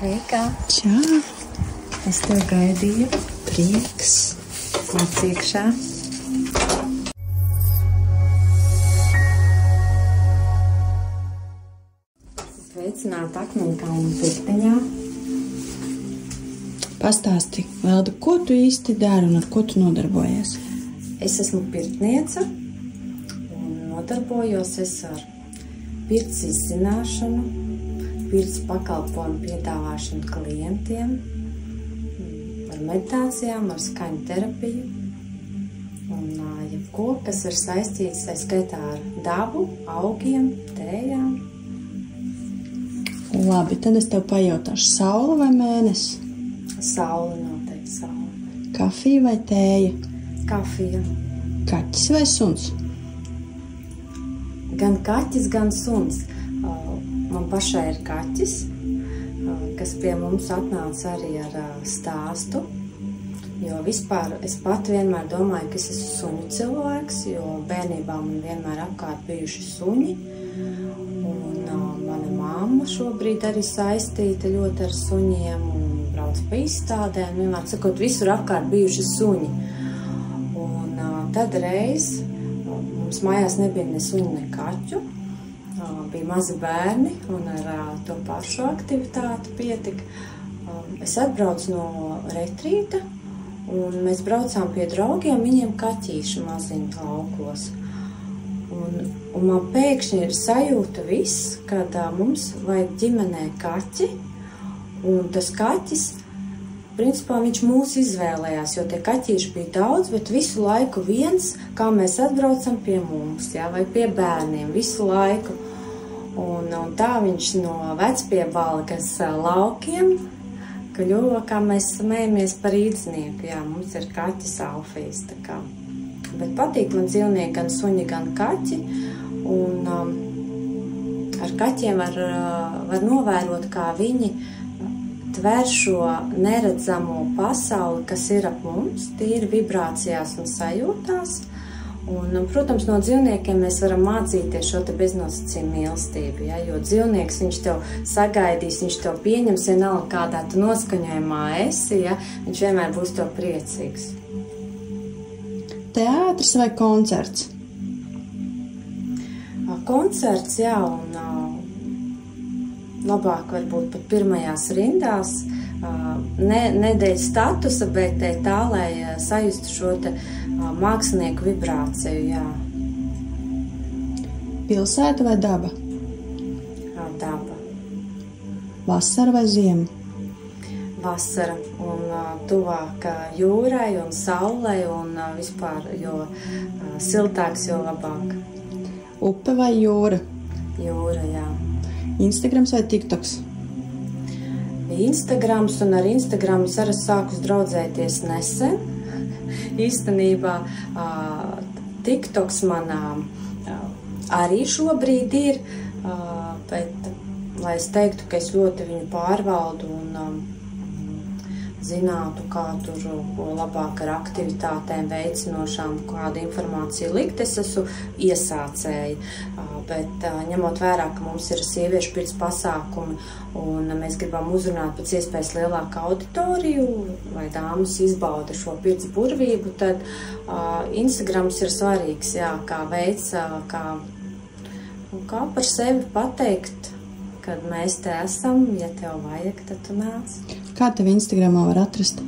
Sveika! Čau! Es tev gaidīju. Prieks! Nāc iekšā. Sveicināti Akmeņkalnu pirtiņā. Pastāsti, Velda, ko tu īsti dari un ar ko tu nodarbojies? Es esmu pirtniece un nodarbojos ar pirts izzināšanu, pirts pakalpojumu piedāvāšanu klientiem, ar meditācijām, ar skaņu terapiju un jebko, kas ir saistīts, tā skaitā ar dabu, augiem, tējām. Labi, tad es tev pajautāšu, saule vai mēnesis? Saule noteikti saule. Kafija vai tēja? Kafija. Kaķis vai suns? Gan kaķis, gan suns. Man pašai ir kaķis, kas pie mums atnāca arī ar stāstu. Jo vispār es pat vienmēr domāju, ka es esmu suņu cilvēks, jo bērnībā man vienmēr apkārt bijuši suņi. Un mana mamma šobrīd arī saistīta ļoti ar suņiem un brauc pa izstādēm. Vienmēr sakot, visur apkārt bijuši suņi. Un tad reiz mums mājās nebija ne suņu, ne kaķu. Bija mazi bērni un ar to pašu aktivitāti pietika. Es atbraucu no retrīta un mēs braucām pie draugiem, viņiem kaķīši maziņi laukos. Un man pēkšņi ir sajūta viss, kad mums vajag ģimenē kaķi, un tas kaķis, principā viņš mūs izvēlējās, jo tie kaķīši bija daudz, bet visu laiku viens, kā mēs atbraucam pie mums, jā, vai pie bērniem, visu laiku. Un tā viņš no vecpiebalgas laukiem kļuva, kā mēs smējamies par īdznieku. Jā, mums ir kaķis Alfijas, tā kā. Bet patīk man dzīvnieki gan suņi, gan kaķi. Un ar kaķiem var novērot, kā viņi tver šo neredzamo pasauli, kas ir ap mums, tīri vibrācijās un sajūtās. Un, protams, no dzīvniekiem mēs varam mācīties šo te beznosacījumu mīlestību, ja? Jo dzīvnieks, viņš tev sagaidīs, viņš tev pieņems, vienalga kādā tu noskaņojumā esi, ja? Viņš vienmēr būs tev priecīgs. Teātris vai koncerts? Koncerts, jā, un labāk varbūt pat pirmajās rindās. Nedēļ statusa, bet tā, lai sajustu šo te mākslinieku vibrāciju, jā. Pilsēta vai daba? Daba. Vasara vai ziema? Vasara un tuvāk jūrai un saulei un vispār, jo siltāks, jo labāk. Upe vai jūra? Jūra, jā. Instagrams vai TikToks? Instagrams, un ar Instagramu es arī sāku draudzēties nesen. Īstenībā TikToks manā arī šobrīd ir, bet, lai es teiktu, ka es ļoti viņu pārvaldu un zinātu, kā tur labāk ar aktivitātēm veicinošām, kādu informāciju likt, es esmu iesācēji. Bet ņemot vērā, ka mums ir sieviešu pirts pasākumi un mēs gribam uzrunāt pēc iespējas lielāku auditoriju, lai dāmas izbauda šo pirts burvību, tad Instagrams ir svarīgs, jā, kā veids, kā par sevi pateikt, kad mēs te esam, ja tev vajag, tad tu nāc. Kā tev Instagramā var atrast?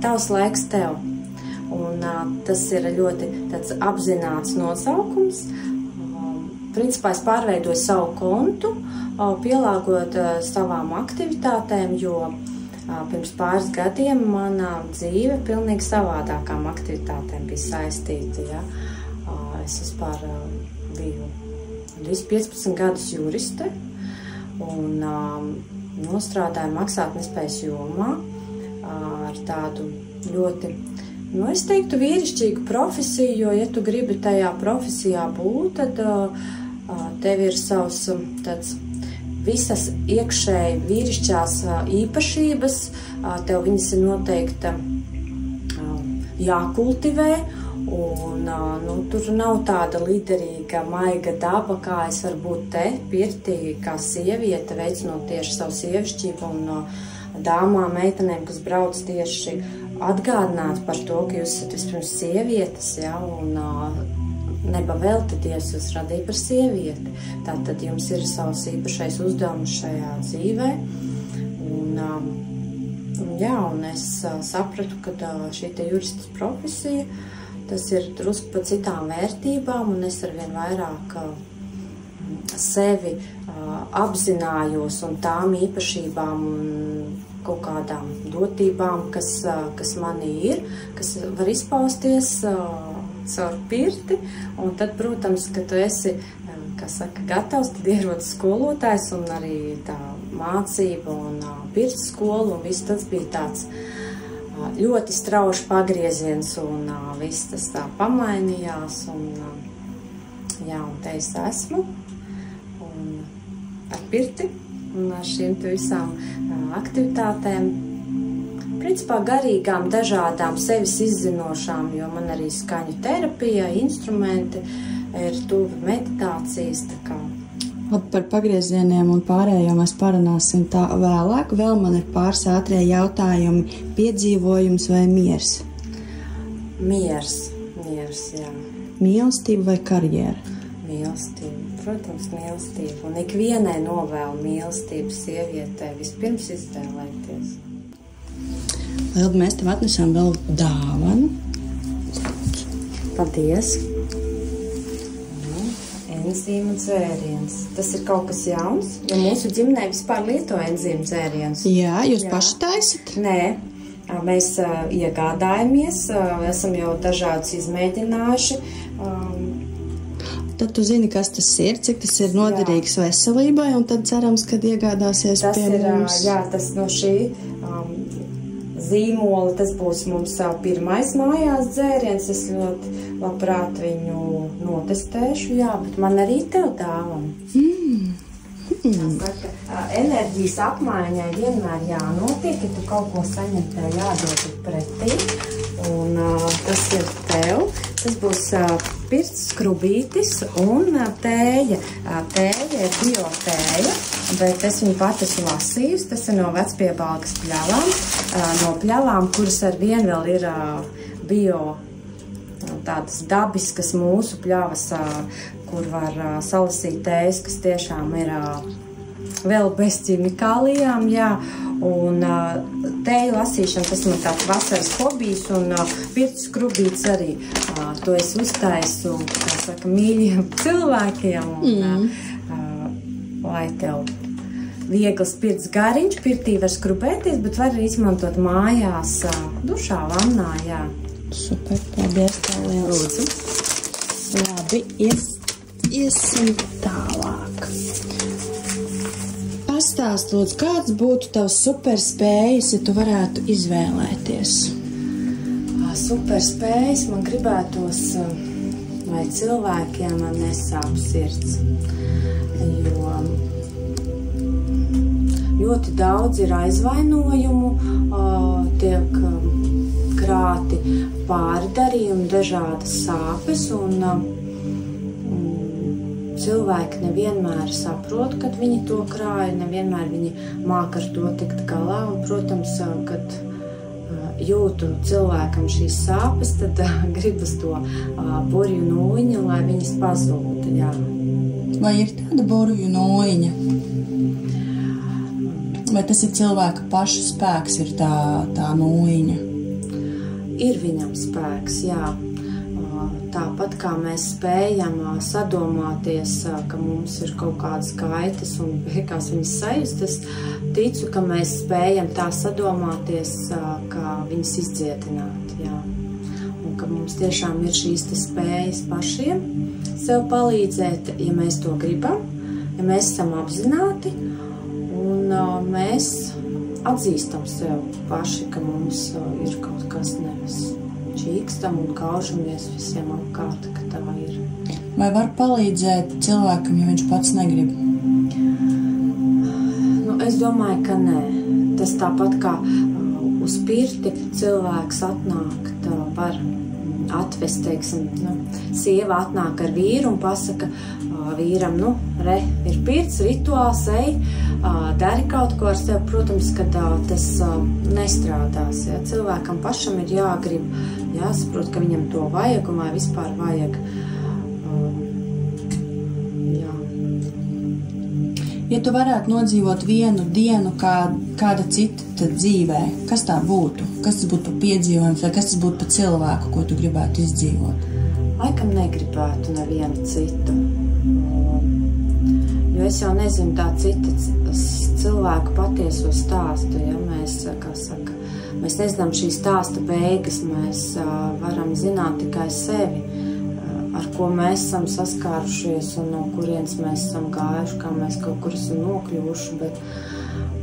Tavs laiks tev. Un tas ir ļoti tāds apzināts nosaukums. Principā es pārveidoju savu kontu, pielāgot savām aktivitātēm, jo pirms pāris gadiem manā dzīve pilnīgi savādākām aktivitātēm bija saistīta. Ja? Es vispār biju 15 gadus juriste un nostrādāju maksātnespējas jomā ar tādu ļoti, es teiktu, vīrišķīgu profesiju, jo, ja tu gribi tajā profesijā būt, tad tev ir savs tāds visas iekšēji vīrišķās īpašības, tev viņas ir noteikti jākultivē, Un, tur nav tāda liderīga, maiga daba, kā es varu būt te pirtī, kā sieviete, veicinot tieši savu sievišķību un dāmām, meitenēm, kas brauc tieši atgādināt par to, ka jūs esat vispirms sievietes, ja, un nepavēlti Dievs jūs radīja par sievieti. Tātad jums ir savs īpašais uzdevums šajā dzīvē. Un es sapratu, ka šī te juristas profesija, tas ir drusku pa citām vērtībām, un es arvien vairāk sevi apzinājos un tām īpašībām un kaut kādām dotībām, kas manī ir, kas var izpausties caur pirti, un tad, protams, ka tu esi, kā saka, gatavs, tad ierodas skolotājs un arī tā mācība un pirts skola, un viss tas bija tāds ļoti strauši pagrieziens, un viss tas tā pamainījās, un te es esmu, un ar pirti, un ar šīm te visām aktivitātēm, principā garīgām, dažādām, sevis izzinošām, jo man arī skaņu terapija, instrumenti, ir tuvi meditācijas, tā kā. Par pagriezieniem un pārējo mēs parunāsim tā vēlāk. Vēl man ir pāris ātrie jautājumi. Piedzīvojums vai miers? Miers, jā. Mīlestība vai karjera? Mīlestība, protams, mīlestība. Un ikvienai novēlu mīlestību sievietē vispirms izvēlēties. Lilda, mēs tev atnesām vēl dāvanu. Paldies! Enzīmu dzēriens. Tas ir kaut kas jauns, jo mūsu ģimenē vispār lieto enzīmu dzēriens. Jā, jūs paši taisat? Nē, mēs iegādājamies, esam jau dažādus izmēģinājuši. Tad tu zini, kas tas ir, cik tas ir noderīgs veselībai, un tad cerams, kad iegādāsies tas pie mums. Jā, tas no šī zīmola, tas būs mums pirmais mājās dzēriens. Es ļoti labprāt viņu notestēšu, jā, bet man arī tev dāvana. Saka, enerģijas apmaiņai vienmēr jānotiek, ja tu kaut ko saņem, tev jādod pretī. Un tas ir tev. Tas būs pirts skrubītis un tēja. Tēja ir biotēja, bet es viņu pat esmu lasījusi. Tas ir no vecpiebalgas pļavām. No pļavām, kuras ar vien vēl ir bio tādas dabiskas mūsu pļavas, kur var salasīt tējas, kas tiešām ir vēl bez ķimikālijām, jā. Un tēju lasīšana, tas man tāds vasaras hobijs, un pirts skrubīts arī. To es uztaisu, kā saka, mīļiem cilvēkiem, un lai tev viegls pirts gariņš, pirtī var skrubēties, bet var arī izmantot mājās, dušā, vannā, jā. Super, paldies tev liels. Lūdzu. Labi, iesim tālāk. Pastāst, lūdzu, kāds būtu tavs superspējas, ja tu varētu izvēlēties? Superspējas man gribētos, lai cilvēkiem nesāp sirds, jo ļoti daudz ir aizvainojumu, tiek krāti pārdarījumi, dažādas sāpes, un cilvēki nevienmēr saprot, kad viņi to krāja, nevienmēr viņi māk ar to tikt galā, un, protams, kad jūtu cilvēkam šīs sāpes, tad gribas to burju nūjiņu, lai viņas pazūda, jā. Vai ir tāda burju nūjiņa? Vai tas ir cilvēka paša spēks, ir tā nūjiņa? Ir viņam spēks, jā. Tāpat kā mēs spējam sadomāties, ka mums ir kaut kādas kaitas un beigās viņas sajust, es ticu, ka mēs spējam tā sadomāties, kā viņas izdzietināt, jā. Un ka mums tiešām ir šīs te spējas pašiem sev palīdzēt, ja mēs to gribam, ja mēs esam apzināti un mēs atzīstam sev paši, ka mums ir kaut kas nevis čīkstam un kaužamies visiem apkārt, ka tā ir. Vai var palīdzēt cilvēkam, ja viņš pats negrib? Es domāju, ka nē. Tas tāpat kā uz pirti cilvēks atnākt var atvest, teiksim, sieva atnāk ar vīru un pasaka vīram, ir pirts, rituāls, ej, dari kaut ko ar sevi. Protams, ka tas nestrādās. Ja? Cilvēkam pašam ir jāgrib, jāsaprot, ka viņam to vajag un vai vispār vajag. Ja tu varētu nodzīvot vienu dienu kāda cita dzīvē, kas tā būtu? Kas tas būtu par piedzīvojumu vai kas tas būtu par cilvēku, ko tu gribētu izdzīvot? Laikam negribētu nevienu citu. Jo es jau nezinu tā cita cilvēku patieso stāstu. Ja? Mēs nezinām šī stāsta beigas, mēs varam zināt tikai sevi. Ar ko mēs esam saskārušies un no kurienes mēs esam gājuši, kā mēs kaut kur esam nokļuvuši, bet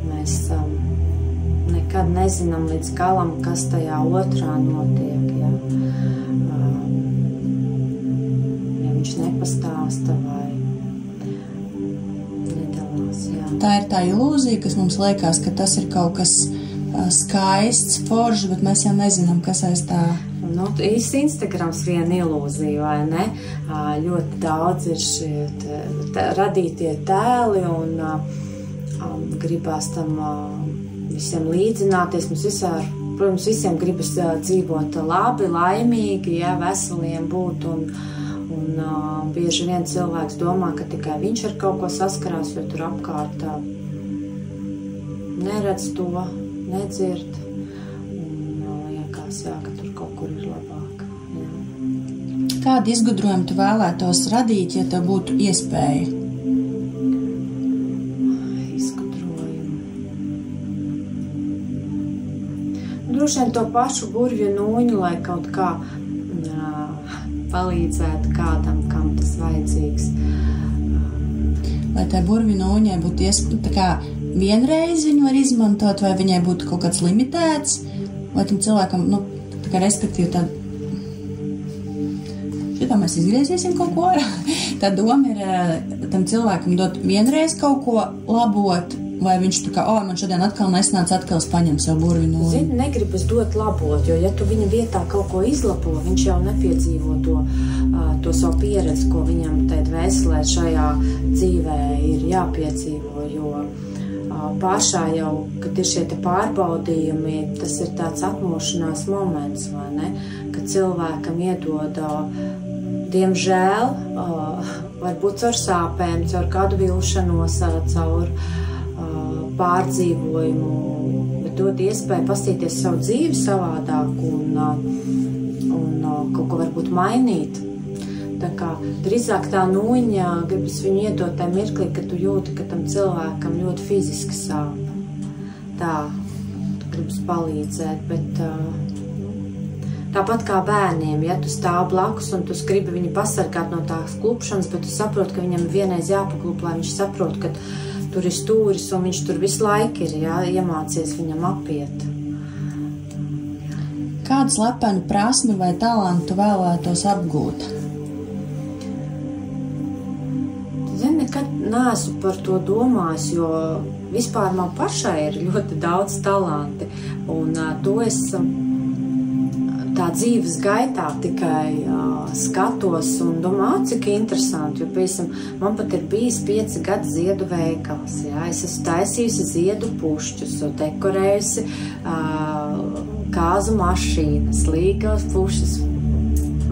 mēs nekad nezinām līdz galam, kas tajā otrā notiek. Ja, viņš nepastāsta vai nedalās. Ja. Tā ir tā ilūzija, kas mums liekas, ka tas ir kaut kas skaists, foršs, bet mēs jau nezinām, kas aiz tā. Īsti Instagrams viena ilūzija, vai ne? Ļoti daudz ir šie radītie tēli un gribās tam visiem līdzināties. Protams, visiem gribas dzīvot labi, laimīgi, veseliem būt un bieži vien cilvēks domā, ka tikai viņš ar kaut ko saskarās, jo tur apkārt neredz to, nedzird. Ka tur kaut kur ir labāk. Jā. Kādu izgudrojumu tu vēlētos radīt, ja tev būtu iespēja? Izgudrojumu. Droši vien to pašu burvju nūņu, lai kaut kā palīdzētu kādam, kam tas vajadzīgs. Lai tai burvju nūņai būtu iespēja, tā kā vienreiz viņu var izmantot, vai viņai būtu kaut kāds limitēts, vai tam cilvēkam, tā kā respektīvi tāda, šitā mēs izgriezīsim kaut ko, tā doma ir tam cilvēkam dot vienreiz kaut ko labot, vai viņš tā kā, man šodien atkal nesnāca, atkal es paņem savu burvju nūju. Zini, negribas dot labot, jo ja tu viņa vietā kaut ko izlapo, viņš jau nepiedzīvo to savu pieredzi, ko viņam tēt vēselē šajā dzīvē ir jāpiedzīvo, jo pašā jau, kad ir šie pārbaudījumi, tas ir tāds atmošanās moments, vai ne? Kad cilvēkam iedod, diemžēl, varbūt caur sāpēm, caur kādu vilšanos, caur pārdzīvojumu, bet dod iespēju pastīties savu dzīvi savādāk un kaut ko varbūt mainīt. Tā kā drīzāk tā nūņa gribas viņu iedot tajā mirklī, kad tu jūti, ka tam cilvēkam ļoti fiziski sāp. Tā, tu gribas palīdzēt, bet tāpat kā bērniem, ja tu stāv blakus un tu gribi viņu pasargāt no tās klupšanas, bet tu saproti, ka viņam vienreiz jāpaklup, lai viņš saprot, ka tur ir stūris un viņš tur visu laiku ir, iemācies viņam apiet. Kādu slepenu prasmi vai talantu vēlētos apgūt? Nekad neesmu par to domājis, jo vispār man pašai ir ļoti daudz talanti, un to es tā dzīves gaitā tikai skatos un domāju, cik interesanti, jo, piemēram, man pat ir bijis 5 gadu ziedu veikals, jā, es esmu taisījusi ziedu pušķus, dekorējusi kāzu mašīnas, līgavas pušas,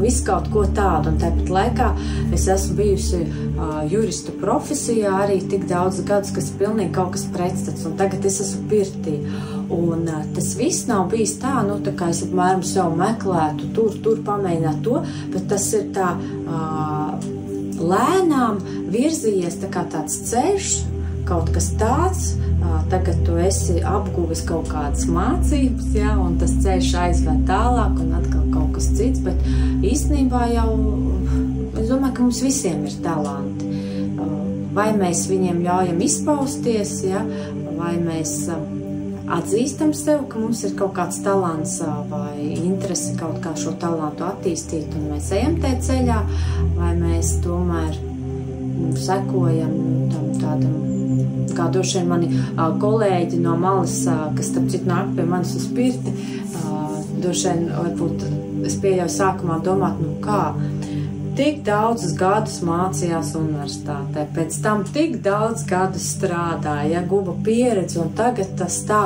visu kaut ko tādu, un tāpat laikā es esmu bijusi juristu profesijā arī tik daudz gadus, kas ir pilnīgi kaut kas pretstats, un tagad es esmu pirtī. Un tas viss nav bijis tā, tā kā es apmēram sev meklētu, tur pamēģināt to, bet tas ir tā lēnām virzījies tā kā tāds ceļš, kaut kas tāds, tagad tu esi apguvis kaut kādas mācības, ja, un tas ceļš aizved tālāk un atkal kaut kas cits, bet īstenībā jau, es domāju, ka mums visiem ir talanti. Vai mēs viņiem ļaujam izpausties, ja, vai mēs atzīstam sev, ka mums ir kaut kāds talants vai interese kaut kā šo talantu attīstīt, un mēs ejam tajā ceļā, vai mēs tomēr sekojam tādam, kā droši vien mani kolēģi no malas, kas starp citu nāk pie manis uz pirti, Droši vien, varbūt es pieļauju sākumā domāt, nu kā, tik daudzus gadus mācījās universitātē, pēc tam tik daudz gadus strādāja, guva pieredzi, un tagad tas tā,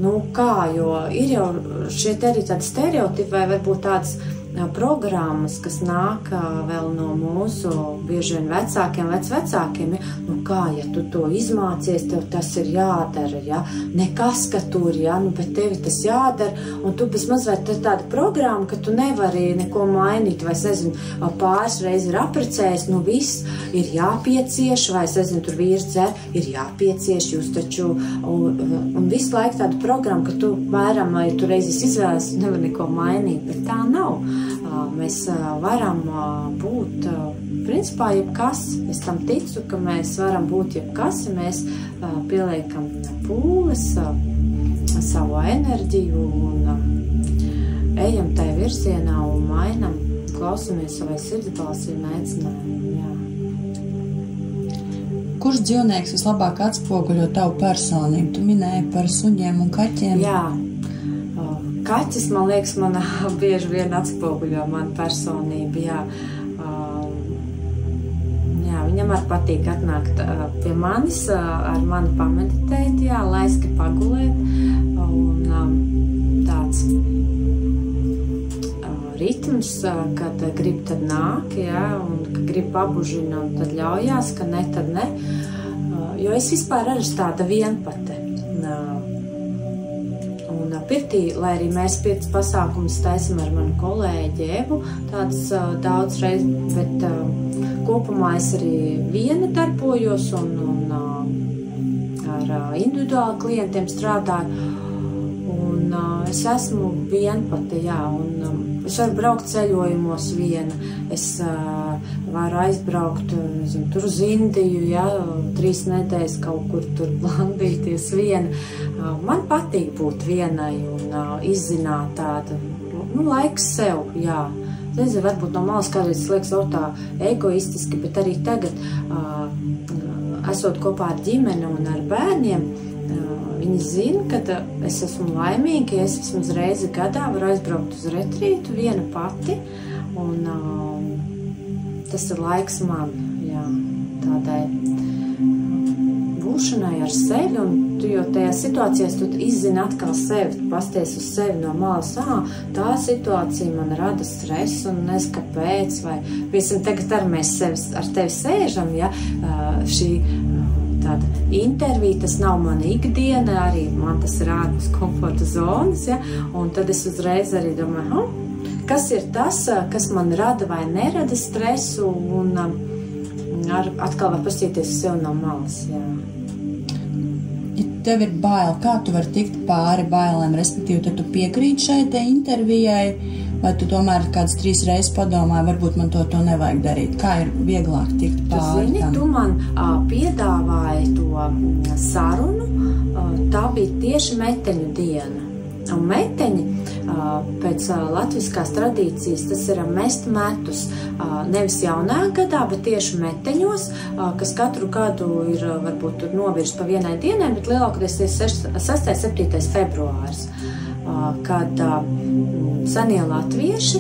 nu kā, jo ir jau šie arī tādi stereotipi vai varbūt tādas programmas, kas nāk vēl no mūsu bieži vien vecākiem, vecākiem, ja? Nu kā, ja tu to izmācies, tev tas ir jādara, ja? Nekas, ka tur, ja? Nu, bet tevi tas jādara, un tu bezmaz vai tāda programma, ka tu nevari neko mainīt, vai es nezinu, pāris reizi ir apprecējis, nu viss ir jāpiecieš, vai es nezinu, tur vīrs dzer, ir jāpiecieš, jūs taču, un visu laiku tāda programma, ka tu mēram, vai tu reizes izvēles, nevar neko mainīt, bet tā nav. Mēs varam būt, principā, jebkas. Es tam ticu, ka mēs varam būt jebkas, ja mēs pieliekam pūles, savu enerģiju un ejam tai virzienā un mainam, klausamies savai sirdsbalsī un aicinājumu. Kurš dzīvnieks vislabāk atspoguļo tavu personību? Tu minēji par suņiem un kaķiem. Jā. Kaķis, man liekas, man bieži vien atspoguļo manu personību, jā. Viņam arī patīk atnākt pie manis, ar mani pameditēt, jā, laiski pagulēt, un tāds ritms, kad grib, tad nāk, jā, un kad grib pabužina, un tad ļaujās, ka ne, tad ne, jo es vispār arī tāda vienpate. Pirtī, lai arī mēs pirts pasākumus taisam ar manu kolēģi Evu, tāds daudz reiz, bet kopumā es arī viena darbojos un ar individuāli klientiem strādāju, un es esmu vienpate, jā, un es varu braukt ceļojumos viena, es varu aizbraukt, nezinu, tur uz Indiju, jā, 3 nedēļas kaut kur tur blandīties viena. Man patīk būt vienai un izzināt tādu, nu, laiks sev, jā. Nezinu, varbūt no malas kādreiz liekas tā egoistiski, bet arī tagad, esot kopā ar ģimeni un ar bērniem, viņi zina, ka es esmu laimīga, ja es vismaz reizi gadā varu aizbraukt uz retrītu viena pati, un tas ir laiks man, jā, tādai būšanai ar sevi, un tu jau tajā situācijās tu izzini atkal sevi, tu pasties uz sevi no malas, tā situācija man rada stresu, un nezinu, kāpēc, vai, piemēram, tagad arī mēs ar tevi sēžam, ja, šī tāda intervija, tas nav mana ikdiena, arī man tas ir ārpus komforta zonas, ja, un tad es uzreiz arī domāju, kas ir tas, kas man rada vai nerada stresu, un atkal var pastīties uz sevi no malas, jā. Ja tev ir bail, kā tu vari tikt pāri bailēm, respektīvi, tad tu piekrīti šai te intervijai, vai tu tomēr kādas 3 reizes padomāji, varbūt man to nevajag darīt? Kā ir vieglāk tikt pāri? Tu zini, tu man piedāvāji to sarunu, tā bija tieši meteņu diena. Un meteņi pēc latviskās tradīcijas tas ir mest metus nevis jaunā gadā, bet tieši meteņos, kas katru gadu ir varbūt novirst pa vienai dienai, bet lielākoties ir 6. 7. februāris, kad senie latvieši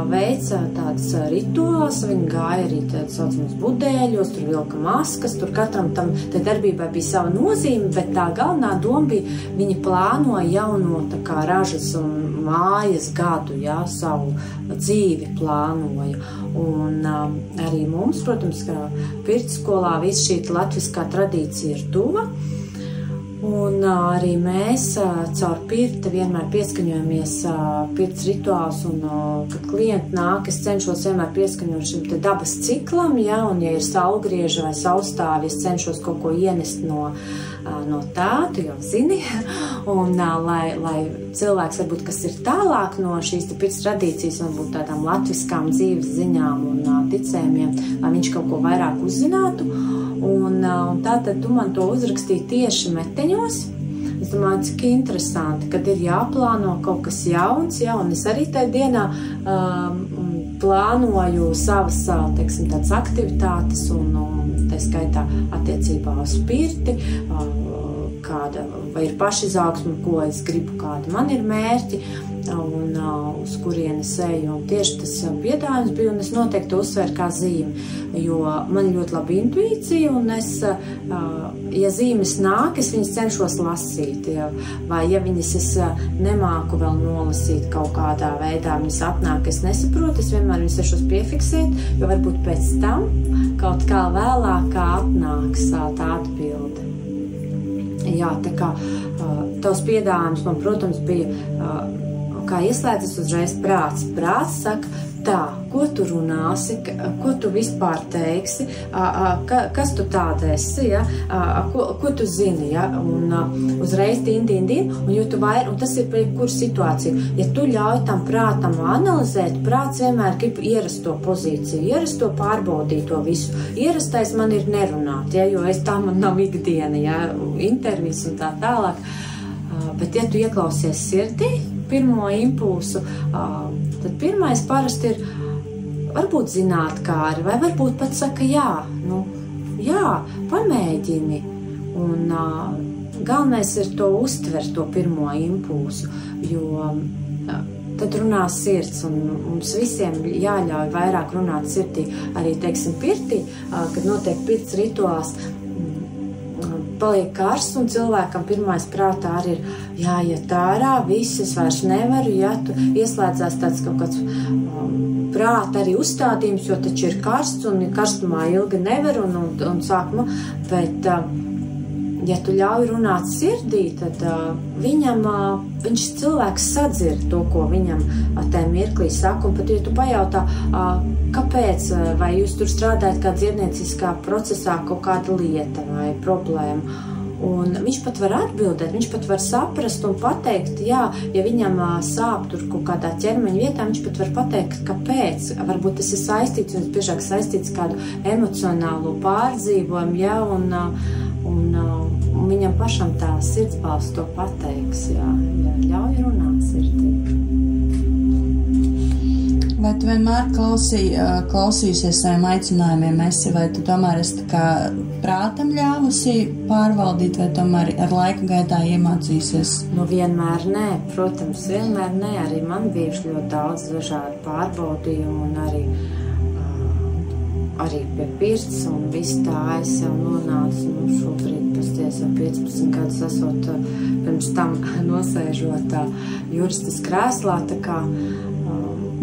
veica tādas rituāls, viņi gāja arī tādas saucamās budēļos, tur vilka maskas, tur katram tam te darbībai bija sava nozīme, bet tā galvenā doma bija, viņi plānoja jauno tā kā ražas un mājas gadu, jā, savu dzīvi plānoja. Un arī mums, protams, kā pirtsskolā viss šī latviskā tradīcija ir tuva. Un arī mēs caur pirti vienmēr pieskaņojamies pirts rituāls, un kad klienti nāk, es cenšos vienmēr pieskaņot šim te dabas ciklam, ja, un ja ir saulgrieža vai saulstāvi, es cenšos kaut ko ienest no tā, tu jau zini, un lai cilvēks varbūt, kas ir tālāk no šīs te pirts tradīcijas, varbūt tādām latviskām dzīves ziņām un ticējumiem, lai viņš kaut ko vairāk uzzinātu. Un tātad tu man to uzrakstīji tieši meteņos. Es domāju, cik interesanti, kad ir jāplāno kaut kas jauns, ja, un es arī tajā dienā plānoju savas, teiksim, tādas aktivitātes, un tā skaitā attiecībā uz pirti, kāda, vai ir pašizaugsme, ko es gribu, kādi man ir mērķi, un uz kurienes eju. Un tieši tas piedāvājums bija, un es noteikti uzsveru kā zīmi, jo man ļoti laba intuīcija, un es, ja zīmes nāk, es viņas cenšos lasīt, vai ja viņas es nemāku vēl nolasīt kaut kādā veidā, viņas atnāk, es nesaprotu, es vienmēr viņas cenšos piefiksēt, jo varbūt pēc tam kaut kā vēlākā atnāks tā atbilde. Jā, tā kā tavs piedāvājums man, protams, bija kā ieslēdzas uzreiz prāts. Prāts saka, tā, ko tu runāsi, ko tu vispār teiksi, kas tu tāda esi, ja? Ko tu zini, ja? Un uzreiz din, un, jo tu un tas ir par jebkuru situāciju. Ja tu ļauj tam prātam analizēt, prāts vienmēr grib ierasto pozīciju, ierasto pārbaudīt to visu. Ierastais man ir nerunāt, ja? Jo tā man nav ikdiena, ja? Intervijas un tā tālāk. Bet ja tu ieklausies sirdī, pirmo impulsu, tad pirmais parasti ir varbūt zinātkāri, vai varbūt pat saka jā, pamēģini. Un galvenais ir to uztvert, to pirmo impulsu, jo tad runā sirds, un mums visiem jāļauj vairāk runāt sirdī. Arī, teiksim, pirtī, kad notiek pirts rituāls, paliek karsts, un cilvēkam pirmais prātā arī ir jāiet ārā, viss, es vairs nevaru, ja tu ieslēdzās tāds kaut kāds prāta arī uzstādījums, jo taču ir karsts, un karstumā ilgi nevar, un sākumā, bet ja tu ļauj runāt sirdī, tad viņš cilvēks sadzird to, ko viņam tajā mirklī saka, un pat, ja tu pajautā, kāpēc, vai jūs tur strādājat kā dziednieciskā procesā kaut kāda lieta vai problēma, un viņš pat var atbildēt, viņš pat var saprast un pateikt, jā, ja viņam sāp tur kaut kādā ķermeņa vietā, viņš pat var pateikt, kāpēc, varbūt tas ir saistīts, un biežāk saistīts kādu emocionālo pārdzīvojumu, jā, un viņam pašam tā sirdsbalss to pateiks, jā, ļauj runāt sirdī. Vai tu vienmēr klausīsies saviem aicinājumiem esi, vai tu tomēr esi tā kā prātam ļāvusi pārvaldīt, vai tomēr ar laika gaitā iemācīsies? Vienmēr nē, protams, vienmēr nē, arī man bijuši ļoti daudz dažādu pārbaudījumu, un arī pie pirts, un viss tā es jau nonācu, šobrīd pasties jau 15 gadus esot pirms tam nosēžot juristas krēslā, tā kā.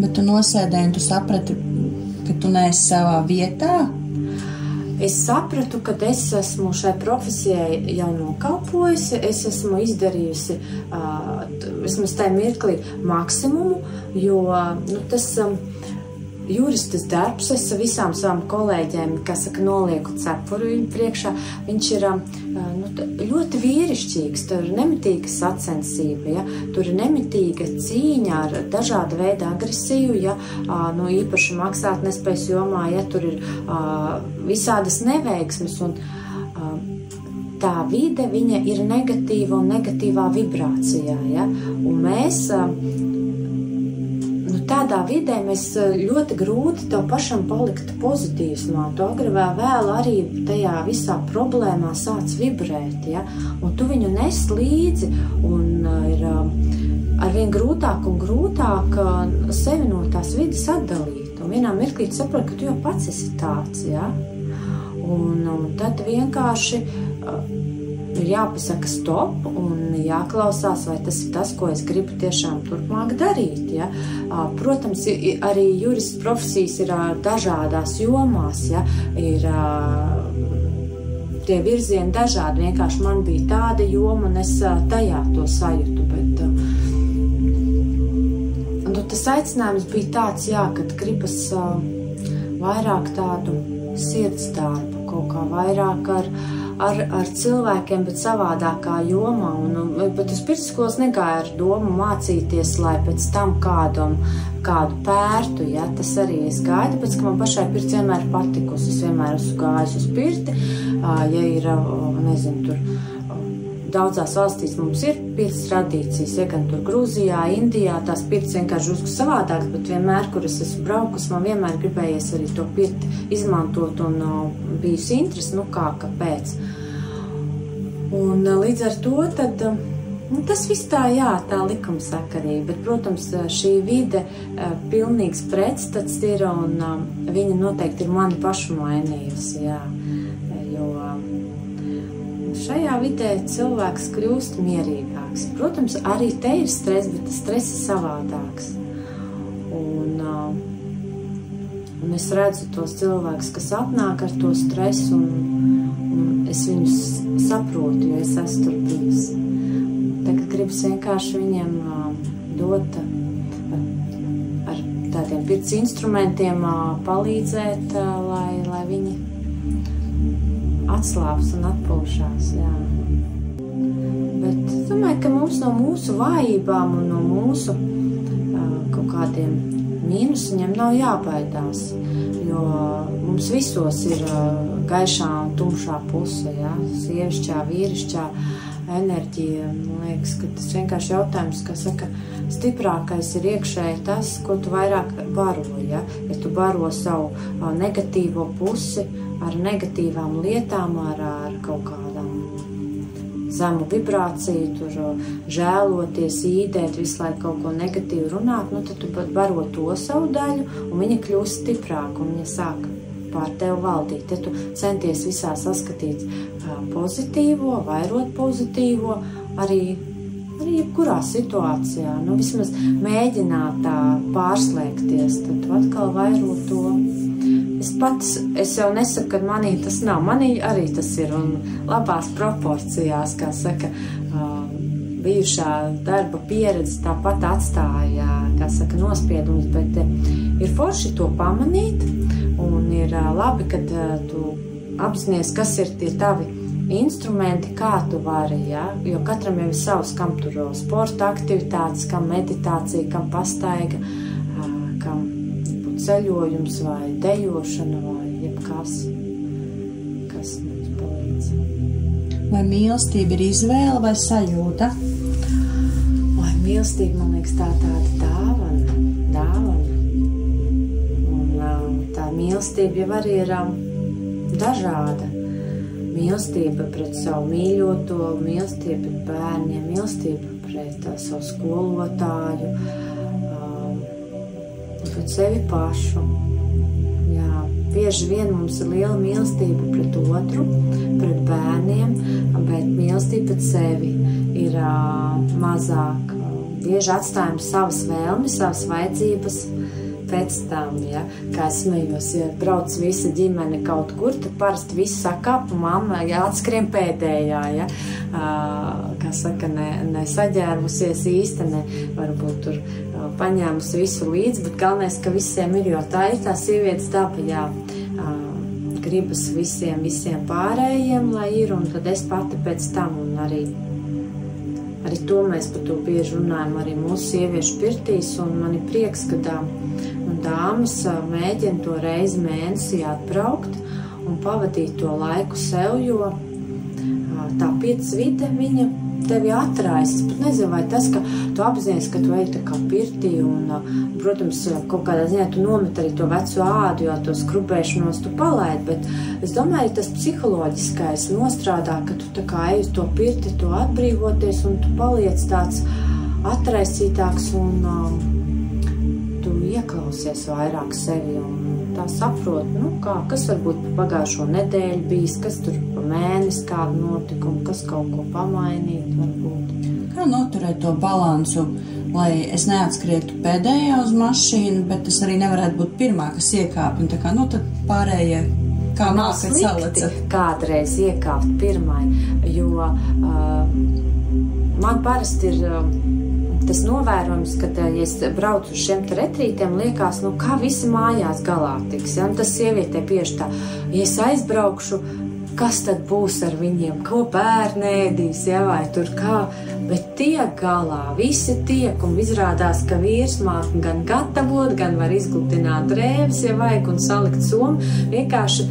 Bet tu nosēdēji un tu saprati, ka tu neesi savā vietā? Es sapratu, ka es esmu šai profesijai jau nokalpojusi, es esmu izdarījusi vismaz tajā mirklī maksimumu, jo tas juristas darbs, es visām savām kolēģiem, kas saka, nolieku cepuru viņu priekšā, viņš ir ļoti vīrišķīgs, tur ir nemitīga sacensība, ja? Tur ir nemitīga cīņa ar dažādu veidu agresiju, ja? Īpaši maksātnespējas jomā, ja? Tur ir visādas neveiksmes, un tā vide, viņa ir negatīva un negatīvā vibrācijā, ja? Un mēs tādā vidē mēs ļoti grūti tev pašam palikt pozitīvsmā. Tu agri vai vēl arī tajā visā problēmā sāc vibrēt, ja? Un tu viņu nes līdzi, un ir arvien grūtāk un grūtāk sevi no tās vidas atdalīt. Un vienā mirklī tu saproti, ka tu jau pats esi tāds, ja? Un tad vienkārši ir jāpasaka stop un jāklausās, vai tas ir tas, ko es gribu tiešām turpmāk darīt. Ja? Protams, arī jurists profesijas ir dažādās jomās, ja? Ir tie virzieni dažādi. Vienkārši man bija tāda joma, un es tajā to sajūtu. Bet tas aicinājums bija tāds, jā, kad gribas vairāk tādu sirds darbu, kaut kā vairāk ar cilvēkiem, bet savādākā jomā. Bet uz pirtsskolas negāja ar domu mācīties, lai pēc tam kādu pērtu, ja, tas arī es gāju, tāpēc, ka man pašai pirts vienmēr patikusi. Es vienmēr esmu gājis uz pirti, ja ir, nezinu, tur daudzās valstīs mums ir pirts tradīcijas, ja gan tur Grūzijā, Indijā, tās pirts vienkārši drusku savādākas, bet vienmēr, kur es esmu braukus, man vienmēr gribējies arī to pirti izmantot un bijusi interesi, kāpēc. Un līdz ar to tad, tas viss tā, jā, tā likumsakarība, bet, protams, šī vide pilnīgs pretstats ir, un viņa noteikti ir mani pašu mainījusi, jā, jo šajā vidē cilvēks kļūst mierīgāks. Protams, arī te ir stress, bet tas stress ir savādāks. Un es redzu tos cilvēkus, kas atnāk ar to stresu, un es viņus saprotu, jo es esmu tur bijis. Tagad gribas vienkārši viņiem dot ar tādiem pirts instrumentiem palīdzēt, lai viņi atslābs un atpūšās, jā. Bet es domāju, ka mums no mūsu vājībām un no mūsu kaut kādiem mīnusiem nav jābaidās, jo mums visos ir gaišā un tumšā puse, ja? Sievišķā, vīrišķā enerģija. Man liekas, ka tas vienkārši jautājums, ka saka, stiprākais ir iekšēji tas, ko tu vairāk baro, ja? Ja tu baro savu negatīvo pusi ar negatīvām lietām, ar kaut kādām zemu vibrāciju, tur žēloties, īdēt, visu laiku kaut ko negatīvu runāt, tad tu baro to savu daļu, un viņa kļūst stiprāka, un viņa sāk pār tevi valdīt. Te tu centies visā saskatīt pozitīvo, vairot pozitīvo, arī jebkurā situācijā, vismaz mēģināt tā pārslēgties, tad tu atkal vairo to. Es jau nesaku, ka manī tas nav, manī arī tas ir, un labās proporcijās, kā saka, bijušā darba pieredze tāpat atstāja, kā saka, nospiedumus, bet ir forši to pamanīt, un ir labi, kad tu apzinies, kas ir tie tavi instrumenti, kā tu vari, ja? Jo katram jau ir savs, kam tur sporta aktivitātes, kam meditācija, kam pastaiga, kam ceļojums vai dejošana vai jebkas, kas mums palīdz. Vai mīlestība ir izvēle vai sajūta? Vai mīlestība, man liekas, tāda dāvana. Un tā mīlestība jau arī ir dažāda. Mīlestība pret savu mīļoto, mīlestība pret bērniem, mīlestība pret savu skolotāju, pret sevi pašu. Jā, bieži vien mums ir liela mīlestība pret otru, pret bērniem, bet mīlestība pret sevi ir mazāk. Bieži atstājam savas vēlmes, savas vajadzības pēc tam, ja? Kā es smējos, ja brauc visa ģimene kaut kur, tad parasti visi sakāp, mamma jāatskrien pēdējā, ja? Kā saka, ne saģērbusies īsti, ne varbūt tur paņēmusi visu līdzi, bet galvenais, ka visiem ir, jo tā ir tā sievietes daba, jā, gribas visiem pārējiem, lai ir, un tad es pati pēc tam, un arī to mēs par to bieži runājam arī mūsu sieviešu pirtīs, un man ir prieks, ka dāmas mēģina to reizi mēnesī atbraukt un pavadīt to laiku sev, jo tā pirts vide, viņa tevi atraisa. Es pat nezinu, vai tas, ka tu apzinies, ka tu ej tā kā pirtī un, protams, kaut kādā ziņā tu nomet arī to veco ādu, jo to skrubēšanos tu palaid, bet es domāju, tas psiholoģiskais nostrādā, ka tu tā kā ej uz to pirti, to atbrīvoties un tu paliec tāds atraisītāks un tu ieklausies vairāk sevi un tā saprot, kas varbūt pagājušo nedēļu bijis, kas tur pa mēnesi kādu notikumu, kas kaut ko pamainīt varbūt. Kā noturēt to balansu, lai es neatskrietu pēdējā uz mašīnu, bet es arī nevarētu būt pirmā, kas iekāp, un tā kā, tad pārējie, kā nākat salaca. Kādreiz iekāpt pirmai, jo man parasti ir tas novērojums, ka, ja es braucu uz šiem retrītiem, liekas, kā visi mājās galā tiks. Ja? Un tas sievietē bieži tā, ja es aizbraukšu, kas tad būs ar viņiem, ko bērni ēdīs, ja? Vai tur kā, bet tiek galā, visi tiek, un izrādās, ka vīrs māk gan gatavot, gan var izglutināt drēvis, ja vajag, un salikt somu. Vienkārši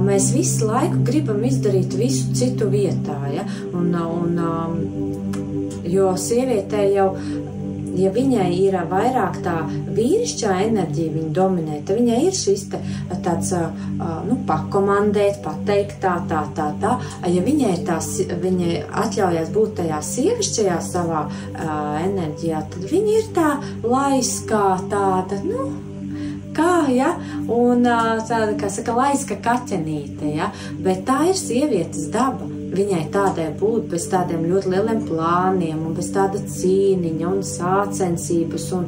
mēs visu laiku gribam izdarīt visu citu vietā, ja? Jo sievietē jau ja viņai ir vairāk tā vīrišķā enerģija, viņa dominē, tad viņai ir šis tāds, pakomandēt, pateikt tā. Ja viņai viņa atļaujās būt tajā sievišķajā savā enerģijā, tad viņa ir tā laiskā, tāda, ja? Un tāda, kā saka, laiska kaķenīte, ja? Bet tā ir sievietes daba. Viņai tādai būt bez tādiem ļoti lieliem plāniem un bez tāda cīniņa un sācensības un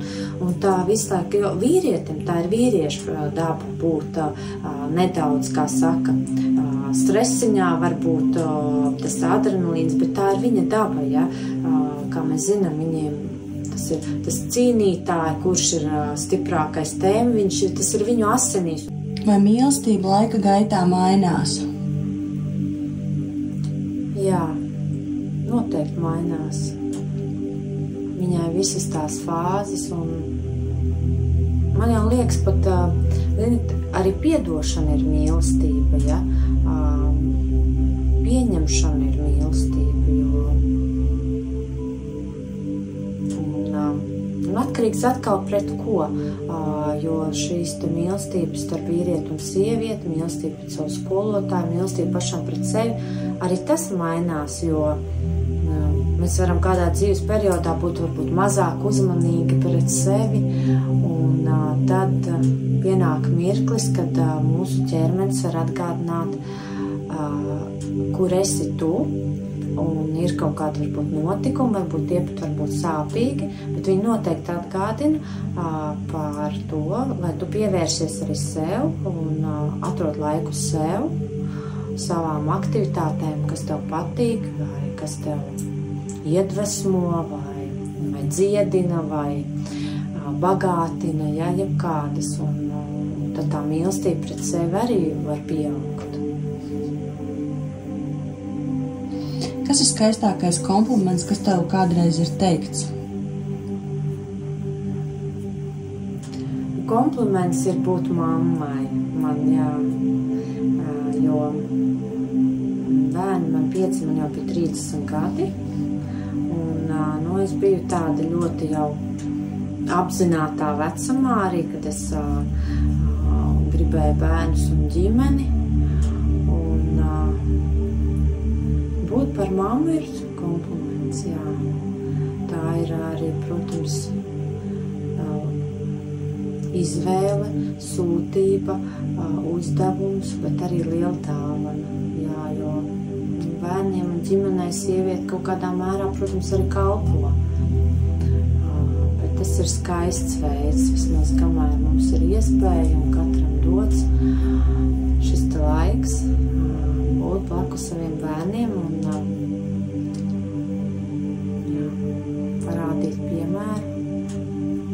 tā visu laiku, jo vīrietim tā ir vīriešu daba būt nedaudz, kā saka, stresiņā varbūt tas adrenalīns, bet tā ir viņa daba, ja? Kā mēs zinām, viņiem tas ir tas cīnītāji, kurš ir stiprākais tēma, tas ir viņu asinīs. Vai mīlestība laika gaitā mainās? Jā, noteikti mainās. Viņai visas tās fāzes, un man jau liekas pat, arī piedošana ir mīlestība, ja? Pieņemšana ir mīlestība, un atkarīgs atkal pret ko, jo šīs te mīlestības starp vīrieti un sievieti, mīlestība pret savu skolotāju, mīlestība pašam pret sevi, arī tas mainās, jo mēs varam kādā dzīves periodā būt varbūt mazāk uzmanīgi pret sevi, un tad pienāk mirklis, kad mūsu ķermenis var atgādināt, kur esi tu, un ir kaut kādi varbūt notikumi, varbūt tie pat varbūt sāpīgi, bet viņi noteikti atgādina par to, lai tu pievērsies arī sev un atrod laiku sev, savām aktivitātēm, kas tev patīk, vai kas tev iedvesmo, vai dziedina, vai bagātina, ja, jebkādas, un tad tā mīlestība pret sevi arī var pieaugt. Kas ir skaistākais kompliments, kas tev kādreiz ir teikts? Kompliments ir būt mammai, jo bērni man 5, man jau bija 30 gadi, un es biju tāda ļoti jau apzinātā vecumā arī, kad es gribēju bērnus un ģimeni, un būt par mammu ir kompliments, jā. Tā ir arī, protams, izvēle, sūtība, uzdevums, bet arī liela dāvana, jā, jo bērniem un ģimenei sieviete kaut kādā mērā, protams, arī kalpo. Bet tas ir skaists veids, vismaz kamēr mums ir iespēja un katram dots šis te laiks būt blakus saviem bērniem un parādīt piemēru,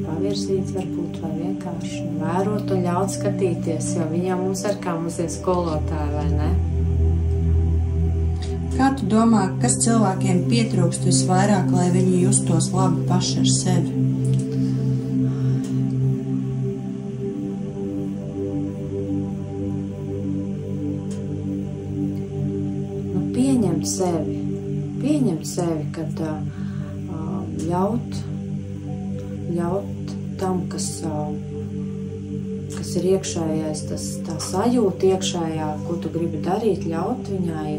pavirzīt varbūt vai vienkārši vērot un ļaut skatīties, jo viņam mums ir kā mums ir skolotāji, vai ne? Kā tu domā, kas cilvēkiem pietrūkst visvairāk, lai viņi justos labi paši ar sevi? Pieņemt sevi, kad ļaut tam, kas ir iekšējais, tā sajūta iekšējā, ko tu gribi darīt, ļaut viņai,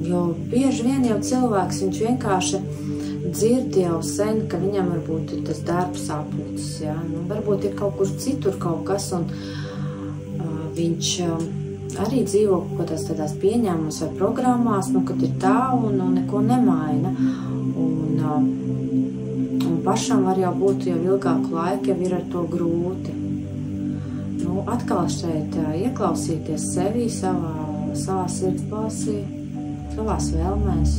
jo bieži vien jau cilvēks, viņš vienkārši dzird jau sen, ka viņam varbūt ir tas darbs aplucis, ja? Varbūt ir kaut kur citur kaut kas, un viņš arī dzīvo kaut kādās tādās pieņēmumos vai programmās, kad ir tā un neko nemaina. Un pašam var jau būt jau ilgāku laiku, jau ir ar to grūti. Atkal šeit ieklausīties sevī, savā sirdsbalsī, savās vēlmēs.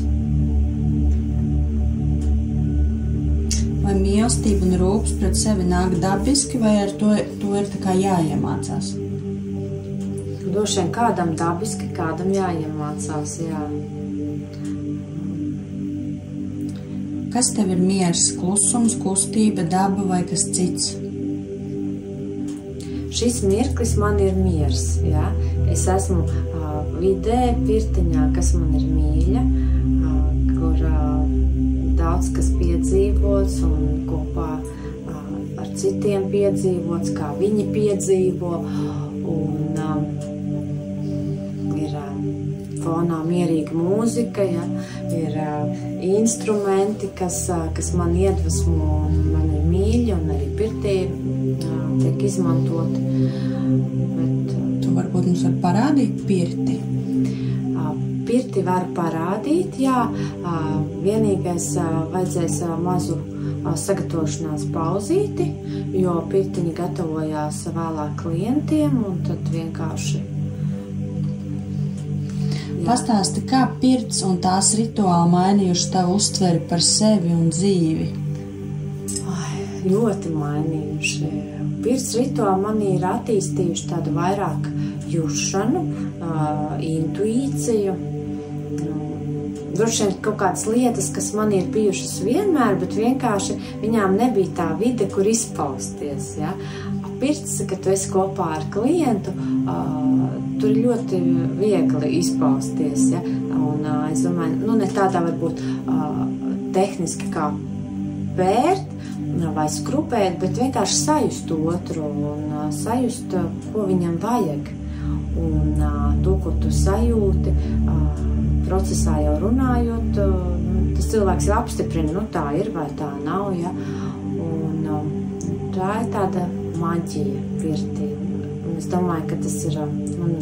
Vai mīlestība un rūpes pret sevi nāk dabiski, vai ar to ir tā kā jāiemācās? Droši vien kādam dabiski, kādam jāiemācās, jā. Kas tev ir miers, klusums, kustība, daba vai kas cits? šis mirklis man ir miers, ja? Es esmu vidē, pirtiņā, kas man ir mīļa, kur daudz kas piedzīvots un kopā ar citiem piedzīvots, kā viņi piedzīvo, un ir fonā mierīga mūzika, ja? Ir instrumenti, kas man iedvesmo un man ir mīļi, un arī pirtī tiek izmantoti. Bet, tu varbūt mums var parādīt pirti? Pirti var parādīt, jā. Vienīgais vajadzēs mazu sagatavošanās pauzīti, jo pirtiņi gatavojās vēlāk klientiem, un tad vienkārši... Pastāsti, kā pirts un tās rituāli mainījuši tavu uztveri par sevi un dzīvi? Ļoti mainījuši. Pirts rituāli manī ir attīstījuši tādu vairāk jušanu, intuīciju. Droši vien kaut kādas lietas, kas man ir bijušas vienmēr, bet vienkārši viņām nebija tā vide, kur izpausties. Ja? Pirts, kad tu esi kopā ar klientu, tur ļoti viegli izpausties. Ja? Un es domāju, ne tādā varbūt tehniski kā pērt vai skrupēt, bet vienkārši sajust otru un sajust, ko viņam vajag. Un to, ko tu sajūti, procesā jau runājot, tas cilvēks jau apstiprina, tā ir vai tā nav, ja? Un tā ir tāda maģija pirtī. Un es domāju, ka tas ir man